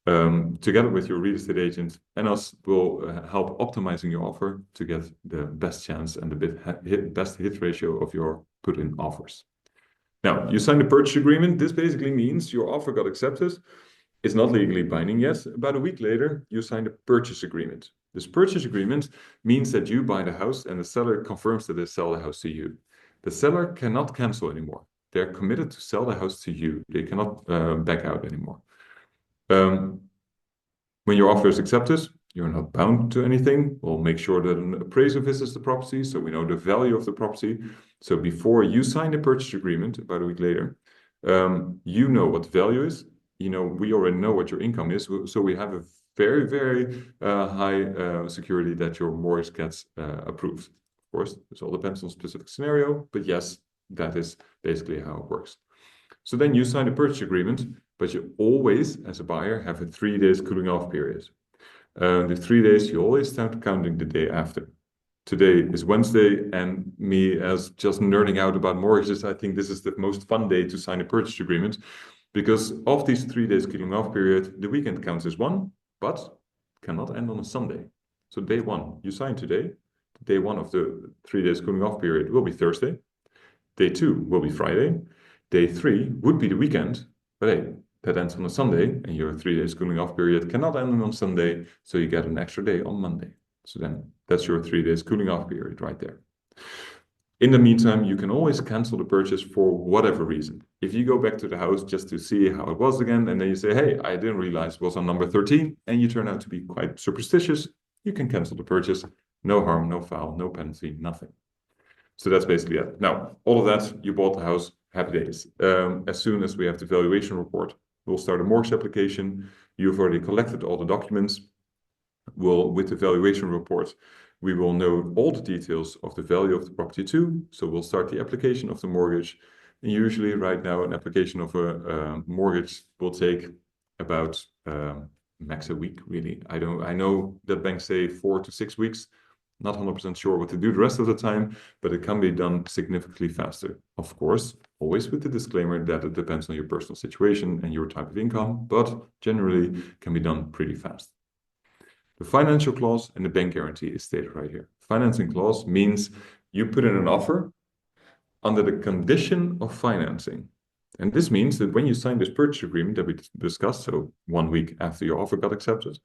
[SPEAKER 2] Together with your real estate agent and us will help optimizing your offer to get the best chance and the best hit ratio of your put in offers. Now, you signed a purchase agreement. This basically means your offer got accepted. It's not legally binding yet. About a week later, you signed a purchase agreement. This purchase agreement means that you buy the house and the seller confirms that they sell the house to you. The seller cannot cancel anymore. They're committed to sell the house to you. They cannot back out anymore. When your offer is accepted, you're not bound to anything. We'll make sure that an appraiser visits the property so we know the value of the property. So before you sign the purchase agreement, about a week later, you know what the value is. You know, we already know what your income is. So we have a very, very high security that your mortgage gets approved. Of course, this all depends on specific scenario, but yes, that is basically how it works. So then you sign a purchase agreement, but you always, as a buyer, have a 3 days cooling off period. The 3 days, you always start counting the day after. Today is Wednesday, and me as just nerding out about mortgages, I think this is the most fun day to sign a purchase agreement because of these 3 days cooling off period, the weekend counts as one, but cannot end on a Sunday. So day one, you sign today. Day one of the 3 days cooling off period will be Thursday. Day two will be Friday. Day three would be the weekend, but hey, that ends on a Sunday, and your 3 days cooling off period cannot end on Sunday, so you get an extra day on Monday. So then that's your 3 days cooling off period right there. In the meantime, you can always cancel the purchase for whatever reason. If you go back to the house just to see how it was again, and then you say, hey, I didn't realize it was on number 13, and you turn out to be quite superstitious, you can cancel the purchase. No harm, no foul, no penalty, nothing. So that's basically it. Now, all of that, you bought the house, happy days. As soon as we have the valuation report, we'll start a mortgage application. You've already collected all the documents. With the valuation report, we will know all the details of the value of the property too. So we'll start the application of the mortgage. And usually right now, an application of a mortgage will take about max a week, really. I know that banks say 4 to 6 weeks. Not 100% sure what to do the rest of the time, but it can be done significantly faster. Of course, always with the disclaimer that it depends on your personal situation and your type of income, but generally can be done pretty fast. The financial clause and the bank guarantee is stated right here. Financing clause means you put in an offer under the condition of financing. And this means that when you sign this purchase agreement that we discussed, so 1 week after your offer got accepted,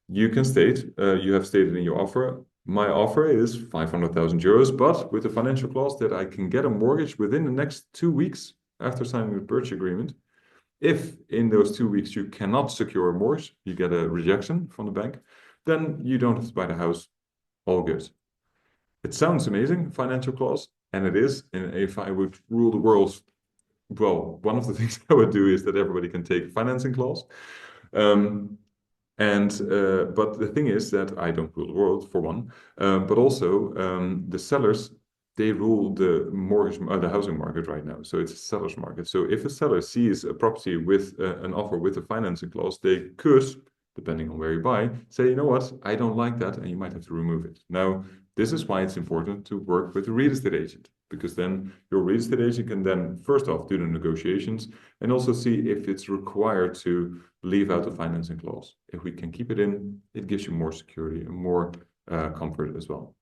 [SPEAKER 2] you can state, you have stated in your offer, my offer is 500,000 euros, but with the financial clause that I can get a mortgage within the next 2 weeks after signing the purchase agreement. If in those 2 weeks you cannot secure a mortgage, you get a rejection from the bank, then you don't have to buy the house. All good. It sounds amazing, financial clause, and it is. And if I would rule the world, well, one of the things I would do is that everybody can take a financing clause. But the thing is that I don't rule the world, for one, but also the sellers, they rule the mortgage, the housing market right now. So it's a seller's market. So if a seller sees a property with an offer with a financing clause, they could, depending on where you buy, say, you know what, I don't like that, and you might have to remove it. Now, this is why it's important to work with a real estate agent. because then your real estate agent can then first off do the negotiations and also see if it's required to leave out the financing clause. If we can keep it in, it gives you more security and more comfort as well.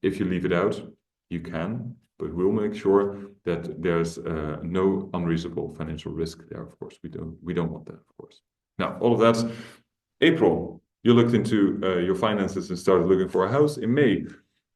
[SPEAKER 2] If you leave it out, you can, but we'll make sure that there's no unreasonable financial risk there. Of course, we don't want that, of course. Now, all of that. April, you looked into your finances and started looking for a house. In May,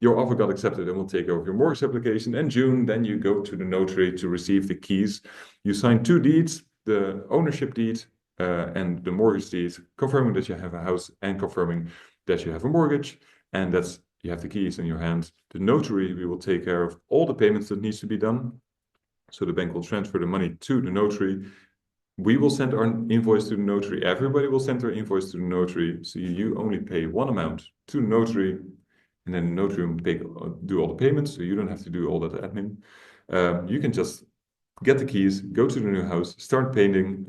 [SPEAKER 2] your offer got accepted and will take over your mortgage application. And June, then you go to the notary to receive the keys. You sign 2 deeds, the ownership deed and the mortgage deed, confirming that you have a house and confirming that you have a mortgage. And that's you have the keys in your hand. The notary, we will take care of all the payments that needs to be done. So the bank will transfer the money to the notary. We will send our invoice to the notary. Everybody will send their invoice to the notary. So you only pay one amount to the notary, and then the notary will do all the payments. So you don't have to do all that admin. You can just get the keys, go to the new house, start painting,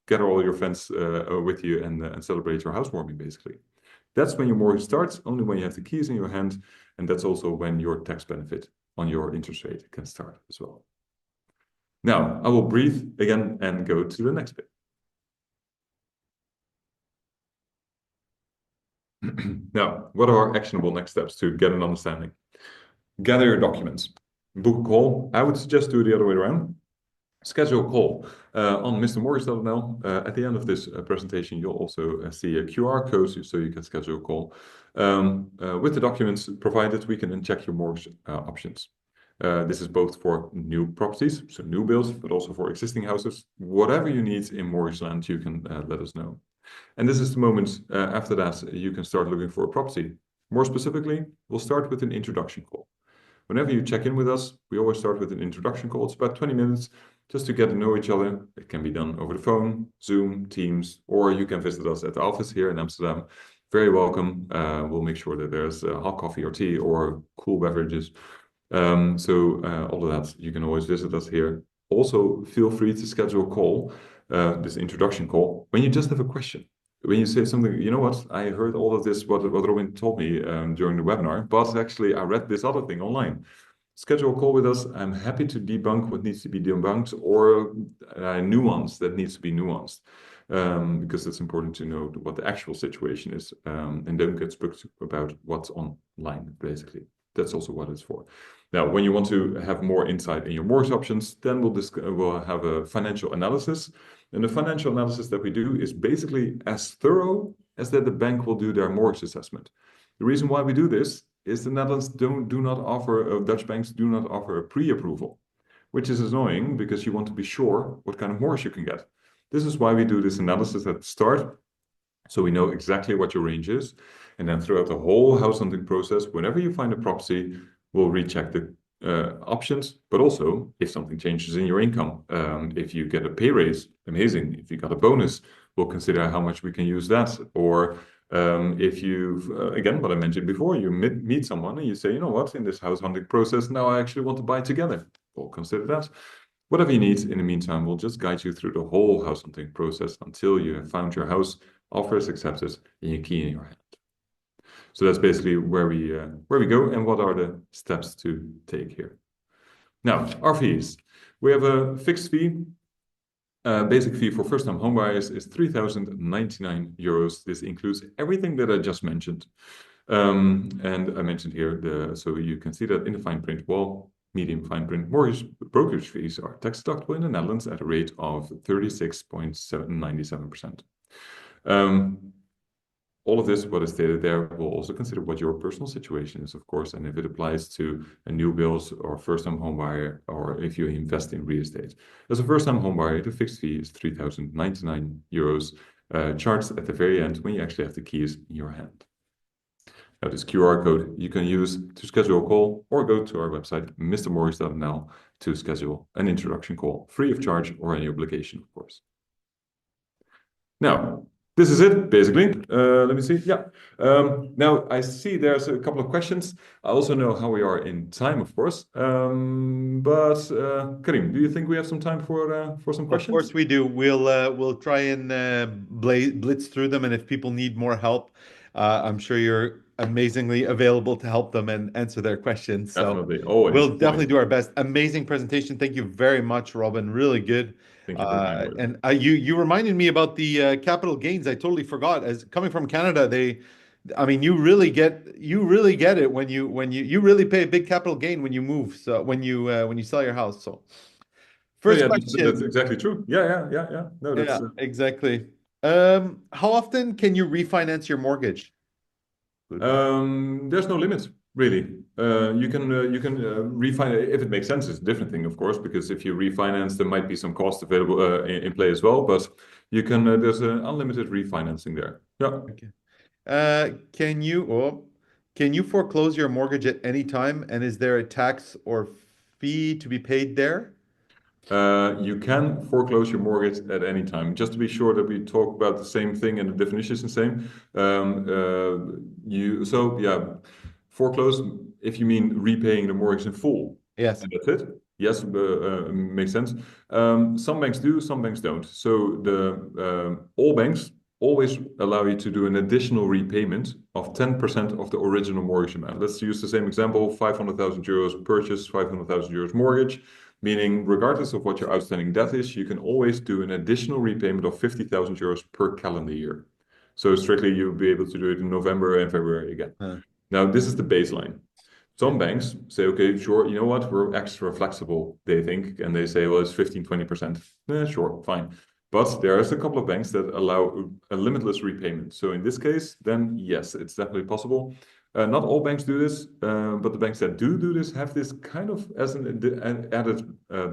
[SPEAKER 2] gather all your friends with you, and celebrate your housewarming, basically. That's when your mortgage starts, only when you have the keys in your hand. And that's also when your tax benefit on your interest rate can start as well. Now, I will breathe again and go to the next bit. Now, what are our actionable next steps to get an understanding? Gather your documents. Book a call. I would suggest do it the other way around. Schedule a call on mrmortgage.nl. At the end of this presentation, you'll also see a QR code so you can schedule a call. With the documents provided, we can then check your mortgage options. This is both for new properties, so new builds, but also for existing houses. Whatever you need in mortgage land, you can let us know. And this is the moment after that you can start looking for a property. More specifically, we'll start with an introduction call. Whenever you check in with us, we always start with an introduction call. It's about 20 minutes just to get to know each other. It can be done over the phone, Zoom, Teams, or you can visit us at the office here in Amsterdam. Very welcome. We'll make sure that there's hot coffee or tea or cool beverages. All of that, you can always visit us here. Also, feel free to schedule a call, this introduction call, when you just have a question. When you say something, you know what, I heard all of this, what Robin told me during the webinar, but actually I read this other thing online. Schedule a call with us. I'm happy to debunk what needs to be debunked or nuance that needs to be nuanced. Because it's important to know what the actual situation is and don't get spooked about what's online, basically. That's also what it's for. Now, when you want to have more insight in your mortgage options, then we'll have a financial analysis. And the financial analysis that we do is basically as thorough as that the bank will do their mortgage assessment. The reason why we do this is the Netherlands Dutch banks do not offer a pre-approval, which is annoying because you want to be sure what kind of mortgage you can get. This is why we do this analysis at the start, so we know exactly what your range is. And then throughout the whole house hunting process, whenever you find a property, we'll recheck the options, but also if something changes in your income. If you get a pay raise, amazing. If you got a bonus, we'll consider how much we can use that. Or if you've, again, what I mentioned before, you meet someone and you say, you know what, in this house hunting process, now I actually want to buy together. We'll consider that. Whatever you need in the meantime, we'll just guide you through the whole house hunting process until you have found your house, offer is accepted, and your key in your hand. So that's basically where we go and what are the steps to take here. Now, our fees. We have a fixed fee. Basic fee for first-time homebuyers is €3,099. This includes everything that I just mentioned. And I mentioned here, so you can see that in the fine print, well, medium fine print mortgage brokerage fees are tax deductible in the Netherlands at a rate of 36.97%. All of this, what is stated there, will also consider what your personal situation is, of course, and if it applies to a new build or first-time home buyer, or if you invest in real estate. As a first-time home buyer, the fixed fee is €3,099, charged at the very end when you actually have the keys in your hand. Now, this QR code you can use to schedule a call or go to our website, mrmortgage.nl, to schedule an introduction call, free of charge or any obligation, of course. Now, this is it, basically. Let me see. Yeah. Now, I see there's a couple of questions. I also know how we are in time, of course. But Karim, do you think we have some time for some questions?
[SPEAKER 1] Of course we do. We'll try and blitz through them, and if people need more help, I'm sure amazingly available to help them and answer their questions. So
[SPEAKER 2] Definitely, always,
[SPEAKER 1] we'll definitely
[SPEAKER 2] always.
[SPEAKER 1] do our best. Amazing presentation. Thank you very much, Robin. Really good.
[SPEAKER 2] Thank you for your kind words.
[SPEAKER 1] And you reminded me about the capital gains. I totally forgot. As coming from Canada, I mean, you really get it when you really pay a big capital gain when you move. So when you sell your house. So
[SPEAKER 2] No,
[SPEAKER 1] first
[SPEAKER 2] yeah, that's
[SPEAKER 1] question.
[SPEAKER 2] exactly true. Yeah, yeah, yeah, yeah. No, that's
[SPEAKER 1] Yeah, exactly. How often can you refinance your mortgage?
[SPEAKER 2] there's no limit really. You can refinance if it makes sense. It's a different thing, of course, because if you refinance, there might be some cost available in play as well. But you can there's an unlimited refinancing there. Yeah.
[SPEAKER 1] Okay. Can you foreclose your mortgage at any time? And is there a tax or fee to be paid there?
[SPEAKER 2] You can foreclose your mortgage at any time. Just to be sure that we talk about the same thing and the definition is the same. Yeah, foreclose if you mean repaying the mortgage in full,
[SPEAKER 1] Yes.
[SPEAKER 2] and that's it. Yes, makes sense. Some banks do, some banks don't. So the all banks always allow you to do an additional repayment of 10% of the original mortgage amount. Let's use the same example: 500,000 euros purchase, 500,000 euros mortgage. Meaning, regardless of what your outstanding debt is, you can always do an additional repayment of 50,000 euros per calendar year. So strictly, you'll be able to do it in November and February again.
[SPEAKER 1] Uh,
[SPEAKER 2] Now, this is the baseline.
[SPEAKER 1] yeah.
[SPEAKER 2] Some banks say, okay, sure, you know what, we're extra flexible, they think, and they say, well, it's 15, 20%. Sure, fine. But there is a couple of banks that allow a limitless repayment. So in this case, then yes, it's definitely possible. Not all banks do this, but the banks that do this have this kind of as an added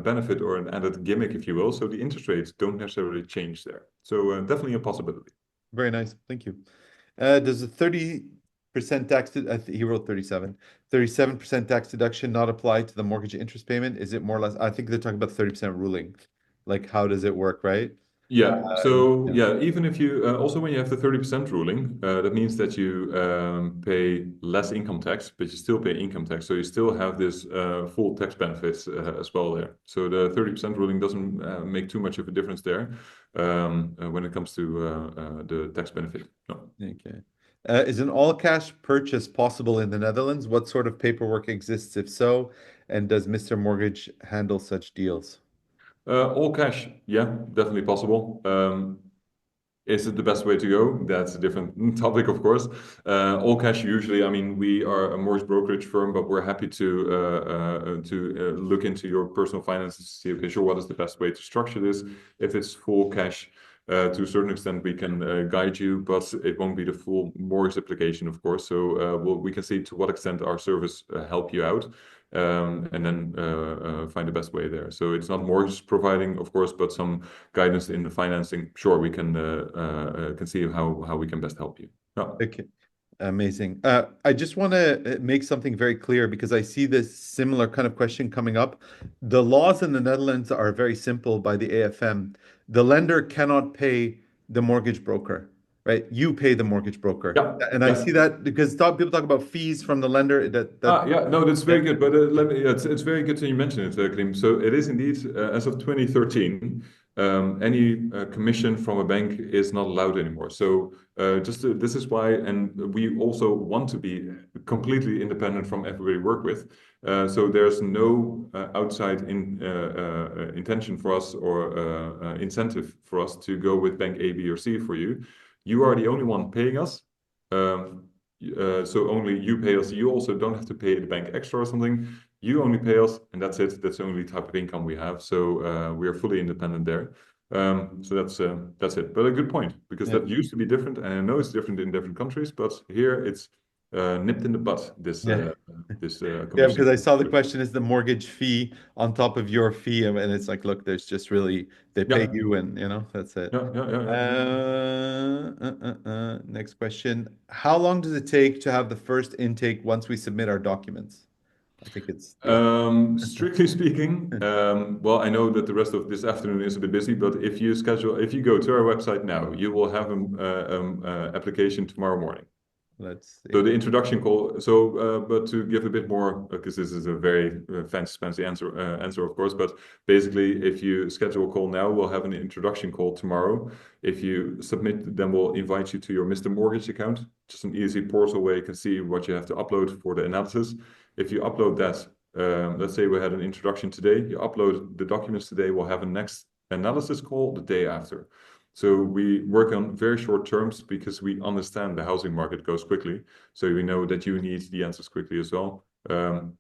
[SPEAKER 2] benefit or an added gimmick, if you will. So the interest rates don't necessarily change there. So definitely a possibility.
[SPEAKER 1] Very nice. Thank you. Does the 30% he wrote 37, 37% tax deduction not apply to the mortgage interest payment? Is it more or less, I think they're talking about the 30% ruling. Like, how does it work, right?
[SPEAKER 2] Yeah. So
[SPEAKER 1] Yeah.
[SPEAKER 2] yeah, even if you also when you have the 30% ruling, that means that you pay less income tax, but you still pay income tax. So you still have this full tax benefits as well there. So the 30% ruling doesn't make too much of a difference there when it comes to the tax benefit. No.
[SPEAKER 1] Okay. Is an all cash purchase possible in the Netherlands? What sort of paperwork exists if so? And does Mr. Mortgage handle such deals?
[SPEAKER 2] All cash, yeah, definitely possible. Is it the best way to go? That's a different topic, of course. All cash usually. I mean, we are a mortgage brokerage firm, but we're happy to look into your personal finances to see, okay, sure, what is the best way to structure this? If it's full cash, to a certain extent, we can guide you, but it won't be the full mortgage application, of course. So we can see to what extent our service help you out. And then find the best way there. So it's not mortgage providing, of course, but some guidance in the financing. Sure, we can see how we can best help you. Yeah.
[SPEAKER 1] Okay. Amazing. I just want to make something very clear because I see this similar kind of question coming up. The laws in the Netherlands are very simple by the AFM. The lender cannot pay the mortgage broker, right? You pay the mortgage broker.
[SPEAKER 2] Yeah.
[SPEAKER 1] And I
[SPEAKER 2] Yeah.
[SPEAKER 1] see that because people talk about fees from the lender
[SPEAKER 2] Yeah, no, that's
[SPEAKER 1] yeah.
[SPEAKER 2] very good. But it's very good that you mention it, Klim. So it is indeed, as of 2013, any commission from a bank is not allowed anymore. So this is why, and we also want to be completely independent from everybody we work with. So there's no outside intention for us or incentive for us to go with bank A, B, or C for you. You are the only one paying us. Um, so only you pay us. You also don't have to pay the bank extra or something. You only pay us, and that's it. That's the only type of income we have. So we are fully independent there. So that's it. But a good point because
[SPEAKER 1] Yeah.
[SPEAKER 2] that used to be different, and I know it's different in different countries. But here it's nipped in the butt.
[SPEAKER 1] Yeah.
[SPEAKER 2] This
[SPEAKER 1] Yeah,
[SPEAKER 2] commission.
[SPEAKER 1] because I saw the question is the mortgage fee on top of your fee, and it's like, look, there's just really they pay
[SPEAKER 2] Yeah,
[SPEAKER 1] you, and that's it.
[SPEAKER 2] yeah, yeah, yeah, yeah.
[SPEAKER 1] Next question. How long does it take to have the first intake once we submit our documents? I think it's the
[SPEAKER 2] Strictly speaking, well, I know that the rest of this afternoon is a bit busy, but if you go to our website now, you will have an application tomorrow morning.
[SPEAKER 1] let's
[SPEAKER 2] So
[SPEAKER 1] see.
[SPEAKER 2] the introduction call. So, but to give a bit more, because this is a very fancy answer, of course. But basically, if you schedule a call now, we'll have an introduction call tomorrow. If you submit, then we'll invite you to your Mr. Mortgage account. just an easy portal where you can see what you have to upload for the analysis. If you upload that, let's say we had an introduction today, you upload the documents today, we'll have a next analysis call the day after. So we work on very short terms because we understand the housing market goes quickly. So we know that you need the answers quickly as well.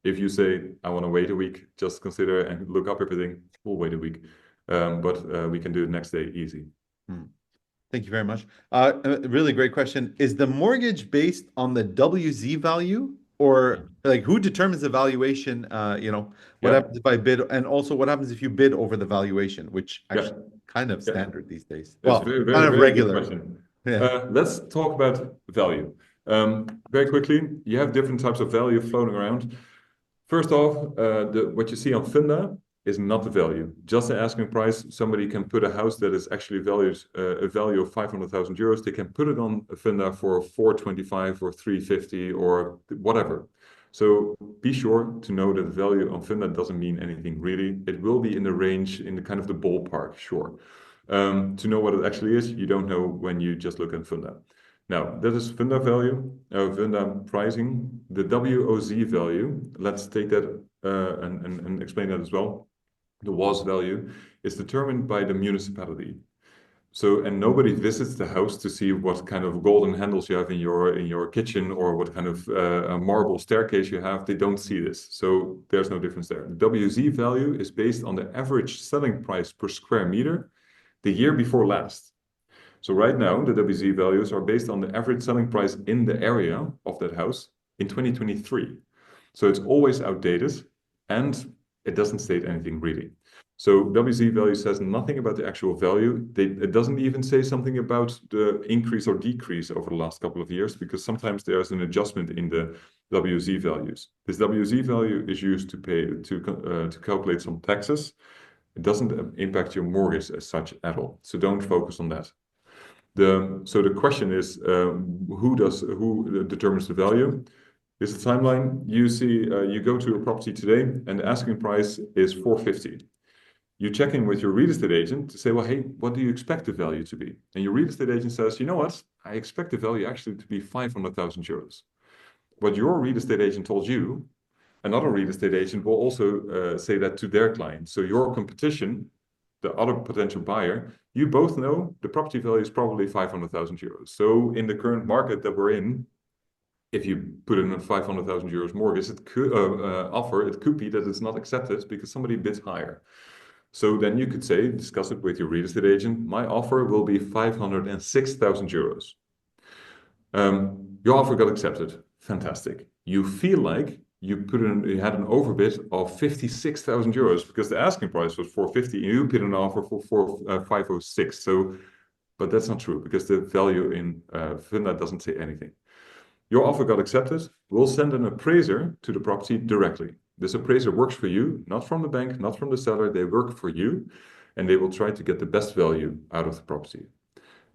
[SPEAKER 2] If you say, I want to wait a week, just consider and look up everything, we'll wait a week. But we can do it next day easy.
[SPEAKER 1] Thank you very much. A really great question. Is the mortgage based on the WZ value, or like who determines the valuation? What
[SPEAKER 2] Yeah,
[SPEAKER 1] happens if I bid, and also what happens if you bid over the valuation, which
[SPEAKER 2] yeah,
[SPEAKER 1] actually kind of
[SPEAKER 2] yeah.
[SPEAKER 1] standard these days.
[SPEAKER 2] It's
[SPEAKER 1] Well,
[SPEAKER 2] very,
[SPEAKER 1] kind
[SPEAKER 2] very,
[SPEAKER 1] of
[SPEAKER 2] very good
[SPEAKER 1] regular.
[SPEAKER 2] question.
[SPEAKER 1] Yeah.
[SPEAKER 2] Let's talk about value. Very quickly, you have different types of value floating around. First off, what you see on Funda is not the value, just the asking price. Somebody can put a house that is actually valued a value of 500,000 euros. They can put it on a Funda for 425 or 350 or whatever. So be sure to know that the value on Funda doesn't mean anything really. It will be in the range, in the kind of the ballpark, sure. To know what it actually is, you don't know when you just look at Funda. Now, that is Funda value, Funda pricing. The WOZ value, let's take that and explain that as well. The WOZ value is determined by the municipality. So, and nobody visits the house to see what kind of golden handles you have in your kitchen or what kind of marble staircase you have. They don't see this. So there's no difference there. The WZ value is based on the average selling price per square meter the year before last. So right now, the WZ values are based on the average selling price in the area of that house in 2023. So it's always outdated and it doesn't state anything really. So WZ value says nothing about the actual value. It doesn't even say something about the increase or decrease over the last couple of years, because sometimes there's an adjustment in the WZ values. This WZ value is used to calculate some taxes. It doesn't impact your mortgage as such at all. So don't focus on that. So the question is, who determines the value? This is the timeline. You see, you go to a property today, and the asking price is 450. You check in with your real estate agent to say, well, hey, what do you expect the value to be? And your real estate agent says, you know what? I expect the value actually to be 500,000 euros. What your real estate agent told you, another real estate agent will also say that to their client. So your competition, the other potential buyer, you both know the property value is probably 500,000 euros. So in the current market that we're in, if you put in a 500,000 euros mortgage, it could it could be that it's not accepted because somebody bids higher. So then you could say, discuss it with your real estate agent. My offer will be 506,000 euros. Your offer got accepted. Fantastic. You feel like you had an overbid of 56,000 euros because the asking price was 450 and you put an offer for 506. So, but that's not true because the value in Funda doesn't say anything. Your offer got accepted. We'll send an appraiser to the property directly. This appraiser works for you, not from the bank, not from the seller. They work for you, and they will try to get the best value out of the property.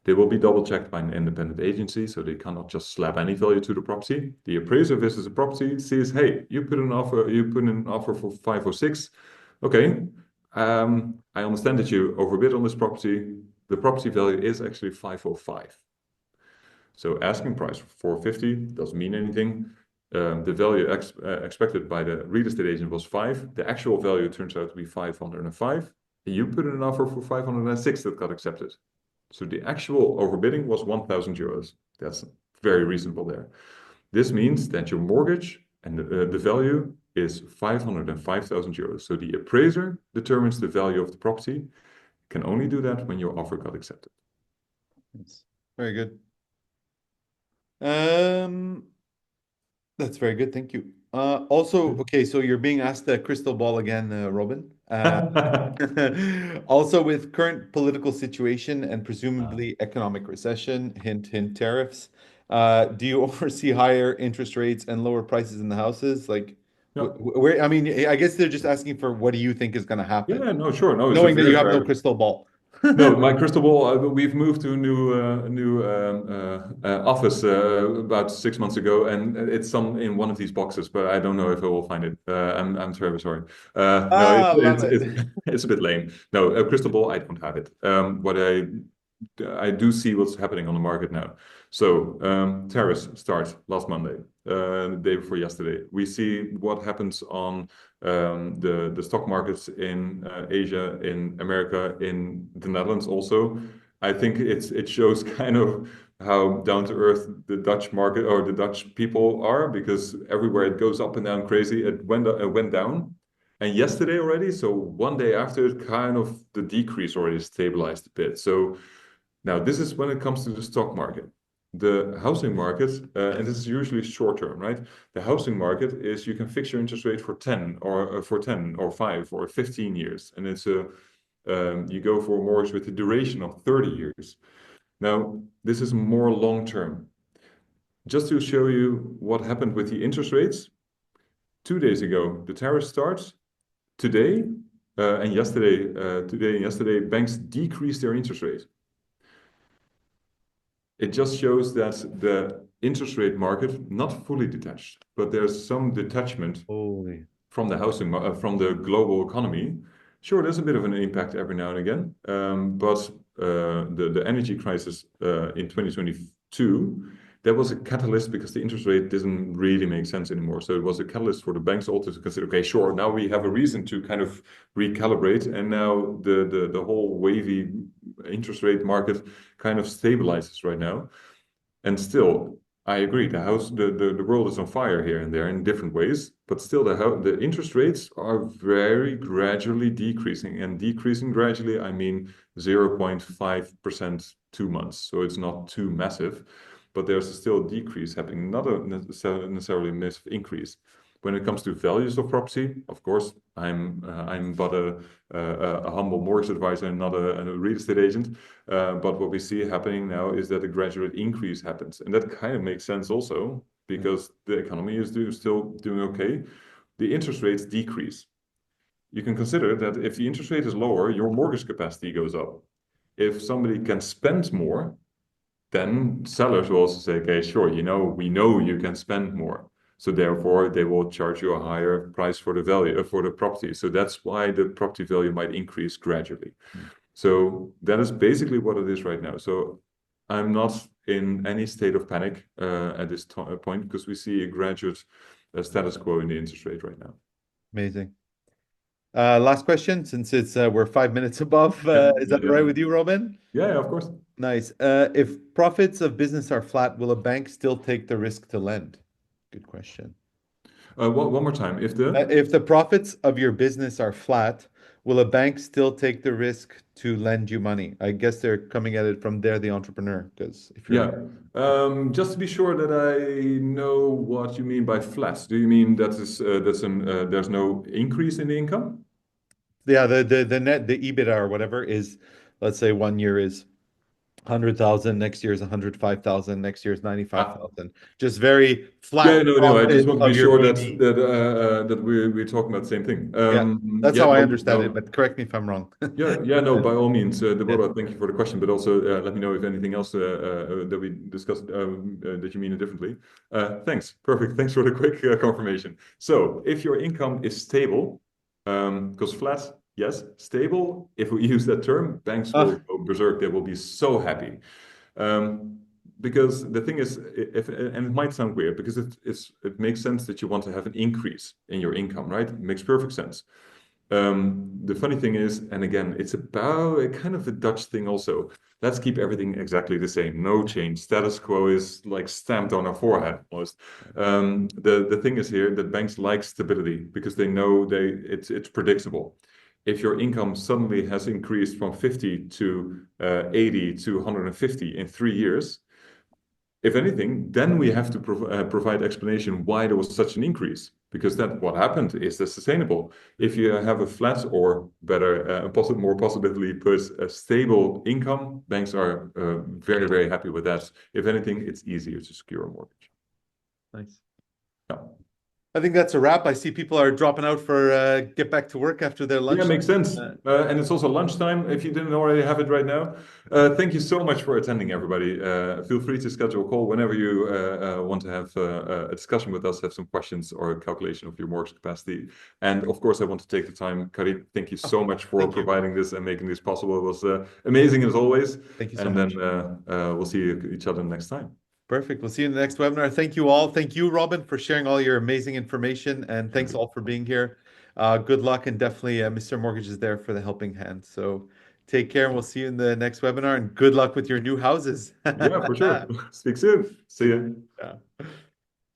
[SPEAKER 2] They will be double checked by an independent agency, so they cannot just slap any value to the property. The appraiser visits the property, sees, hey, you put in an offer for 506. Okay, I understand that you overbid on this property. The property value is actually 505. So asking price for 450 doesn't mean anything. The value expected by the real estate agent was 5. The actual value turns out to be 505. You put in an offer for 506 that got accepted. So the actual overbidding was 1,000 euros. That's very reasonable there. This means that your mortgage and the value is 505,000 euros. So the appraiser determines the value of the property. Can only do that when your offer got accepted.
[SPEAKER 1] That's very good. That's very good. Thank you. Also, okay, so you're being asked the crystal ball again, Robin. Also, with current political situation and presumably economic recession, hint, hint, tariffs, do you foresee higher interest rates and lower prices in the houses? Like,
[SPEAKER 2] Yeah.
[SPEAKER 1] where, I mean, I guess they're just asking for what do you think is going to happen,
[SPEAKER 2] Yeah, no, sure. No, it's a
[SPEAKER 1] knowing that
[SPEAKER 2] very
[SPEAKER 1] you have no
[SPEAKER 2] fair.
[SPEAKER 1] crystal ball.
[SPEAKER 2] No, my crystal ball, we've moved to a new office about 6 months ago, and it's in one of these boxes, but I don't know if I will find it. I'm terribly sorry. No,
[SPEAKER 1] Ah, love it.
[SPEAKER 2] it's a bit lame. No, a crystal ball, I don't have it. I do see what's happening on the market now. So tariffs start last Monday, the day before yesterday. We see what happens on the stock markets in Asia, in America, in the Netherlands also. I think it shows kind of how down to earth the Dutch market or the Dutch people are, because everywhere it goes up and down crazy. It went down. And yesterday already, so one day after, it kind of the decrease already stabilized a bit. So now this is when it comes to the stock market. The housing market, and this is usually short term, right? The housing market is you can fix your interest rate for 10 or 5 or 15 years. And it's you go for a mortgage with a duration of 30 years. Now, this is more long term. Just to show you what happened with the interest rates, 2 days ago, the tariff starts. Today and yesterday, banks decreased their interest rate. It just shows that the interest rate market, not fully detached, but there's some detachment
[SPEAKER 1] Holy.
[SPEAKER 2] from the from the global economy. Sure, there's a bit of an impact every now and again, but the energy crisis in 2022, that was a catalyst because the interest rate didn't really make sense anymore. So it was a catalyst for the banks also to consider, okay, sure, now we have a reason to kind of recalibrate, and now the whole wavy interest rate market kind of stabilizes right now. And still, I agree. The world is on fire here and there in different ways, but still, the interest rates are very gradually decreasing, and decreasing gradually, I mean 0.5% 2 months. So it's not too massive, but there's still a decrease happening, not a necessarily a massive increase. When it comes to values of property, of course, I'm but a humble mortgage advisor and not a real estate agent. But what we see happening now is that a gradual increase happens. And that kind of makes sense also because the economy is still doing okay. The interest rates decrease. You can consider that if the interest rate is lower, your mortgage capacity goes up. If somebody can spend more, then sellers will also say, okay, sure, we know you can spend more. So therefore, they will charge you a higher price for the value for the property. So that's why the property value might increase gradually. So that is basically what it is right now. So I'm not in any state of panic at this point because we see a gradual status quo in the interest rate right now.
[SPEAKER 1] Amazing. Last question, since it's we're 5 minutes above.
[SPEAKER 2] Yeah,
[SPEAKER 1] Is
[SPEAKER 2] yeah,
[SPEAKER 1] that all right
[SPEAKER 2] yeah.
[SPEAKER 1] with you, Robin?
[SPEAKER 2] Yeah, yeah, of course.
[SPEAKER 1] Nice. If profits of business are flat, will a bank still take the risk to lend? Good question.
[SPEAKER 2] One more time.
[SPEAKER 1] If the profits of your business are flat, will a bank still take the risk to lend you money? I guess they're coming at it from there, the entrepreneur, because if you're
[SPEAKER 2] Yeah. Just to be sure that I know what you mean by flat. Do you mean there's no increase in the income?
[SPEAKER 1] yeah, the net the EBITDA or whatever is, let's say 1 year is 100,000, next year is 105,000, next year is
[SPEAKER 2] Ah,
[SPEAKER 1] 95,000. Just very
[SPEAKER 2] yeah,
[SPEAKER 1] flat
[SPEAKER 2] no. I just
[SPEAKER 1] profit
[SPEAKER 2] want to be
[SPEAKER 1] of your
[SPEAKER 2] sure that
[SPEAKER 1] BV.
[SPEAKER 2] we're talking about the same thing.
[SPEAKER 1] Yeah, that's
[SPEAKER 2] Yeah,
[SPEAKER 1] how I
[SPEAKER 2] no,
[SPEAKER 1] understand it,
[SPEAKER 2] no.
[SPEAKER 1] but correct me if I'm wrong.
[SPEAKER 2] Yeah, no, by all means,
[SPEAKER 1] Yeah.
[SPEAKER 2] Deborah, thank you for the question, but also let me know if anything else that we discussed that you mean it differently. Thanks. Perfect. Thanks for the quick confirmation. So if your income is stable, because flat, yes, stable, if we use that term, banks will
[SPEAKER 1] Ah,
[SPEAKER 2] go berserk. They will be so happy. Because the thing is, and it might sound weird because it makes sense that you want to have an increase in your income, right? It makes perfect sense. The funny thing is, and again, it's about a kind of a Dutch thing also. Let's keep everything exactly the same, no change. Status quo is like stamped on our forehead almost. The thing is here that banks like stability because they know it's predictable. If your income suddenly has increased from 50 to 80 to 150 in 3 years, if anything, then we have to provide explanation why there was such an increase, because that what happened is that sustainable. If you have a flat or better, more positively put, a stable income, banks are very, very happy with that. If anything, it's easier to secure a mortgage.
[SPEAKER 1] nice.
[SPEAKER 2] Yeah.
[SPEAKER 1] I think that's a wrap. I see people are dropping out for get back to work after their
[SPEAKER 2] Yeah,
[SPEAKER 1] lunch.
[SPEAKER 2] makes sense.
[SPEAKER 1] Uh,
[SPEAKER 2] And it's also lunchtime if you didn't already have it right now. Thank you so much for attending, everybody. Feel free to schedule a call whenever you want to have a discussion with us, have some questions or a calculation of your mortgage capacity. And of course, I want to take the time, Karim, thank you
[SPEAKER 1] oh,
[SPEAKER 2] so much for
[SPEAKER 1] thank you.
[SPEAKER 2] providing this and making this possible. It was amazing as always.
[SPEAKER 1] Thank you so
[SPEAKER 2] And then
[SPEAKER 1] much.
[SPEAKER 2] we'll see each other next time.
[SPEAKER 1] Perfect. We'll see you in the next webinar. Thank you all. Thank you, Robin, for sharing all your amazing information. And thanks all for being here. Good luck. And definitely, Mr. Mortgage is there for the helping hand. So take care and we'll see you in the next webinar. And good luck with your new houses.
[SPEAKER 2] Yeah, for sure. Speak soon. See you.
[SPEAKER 1] Yeah.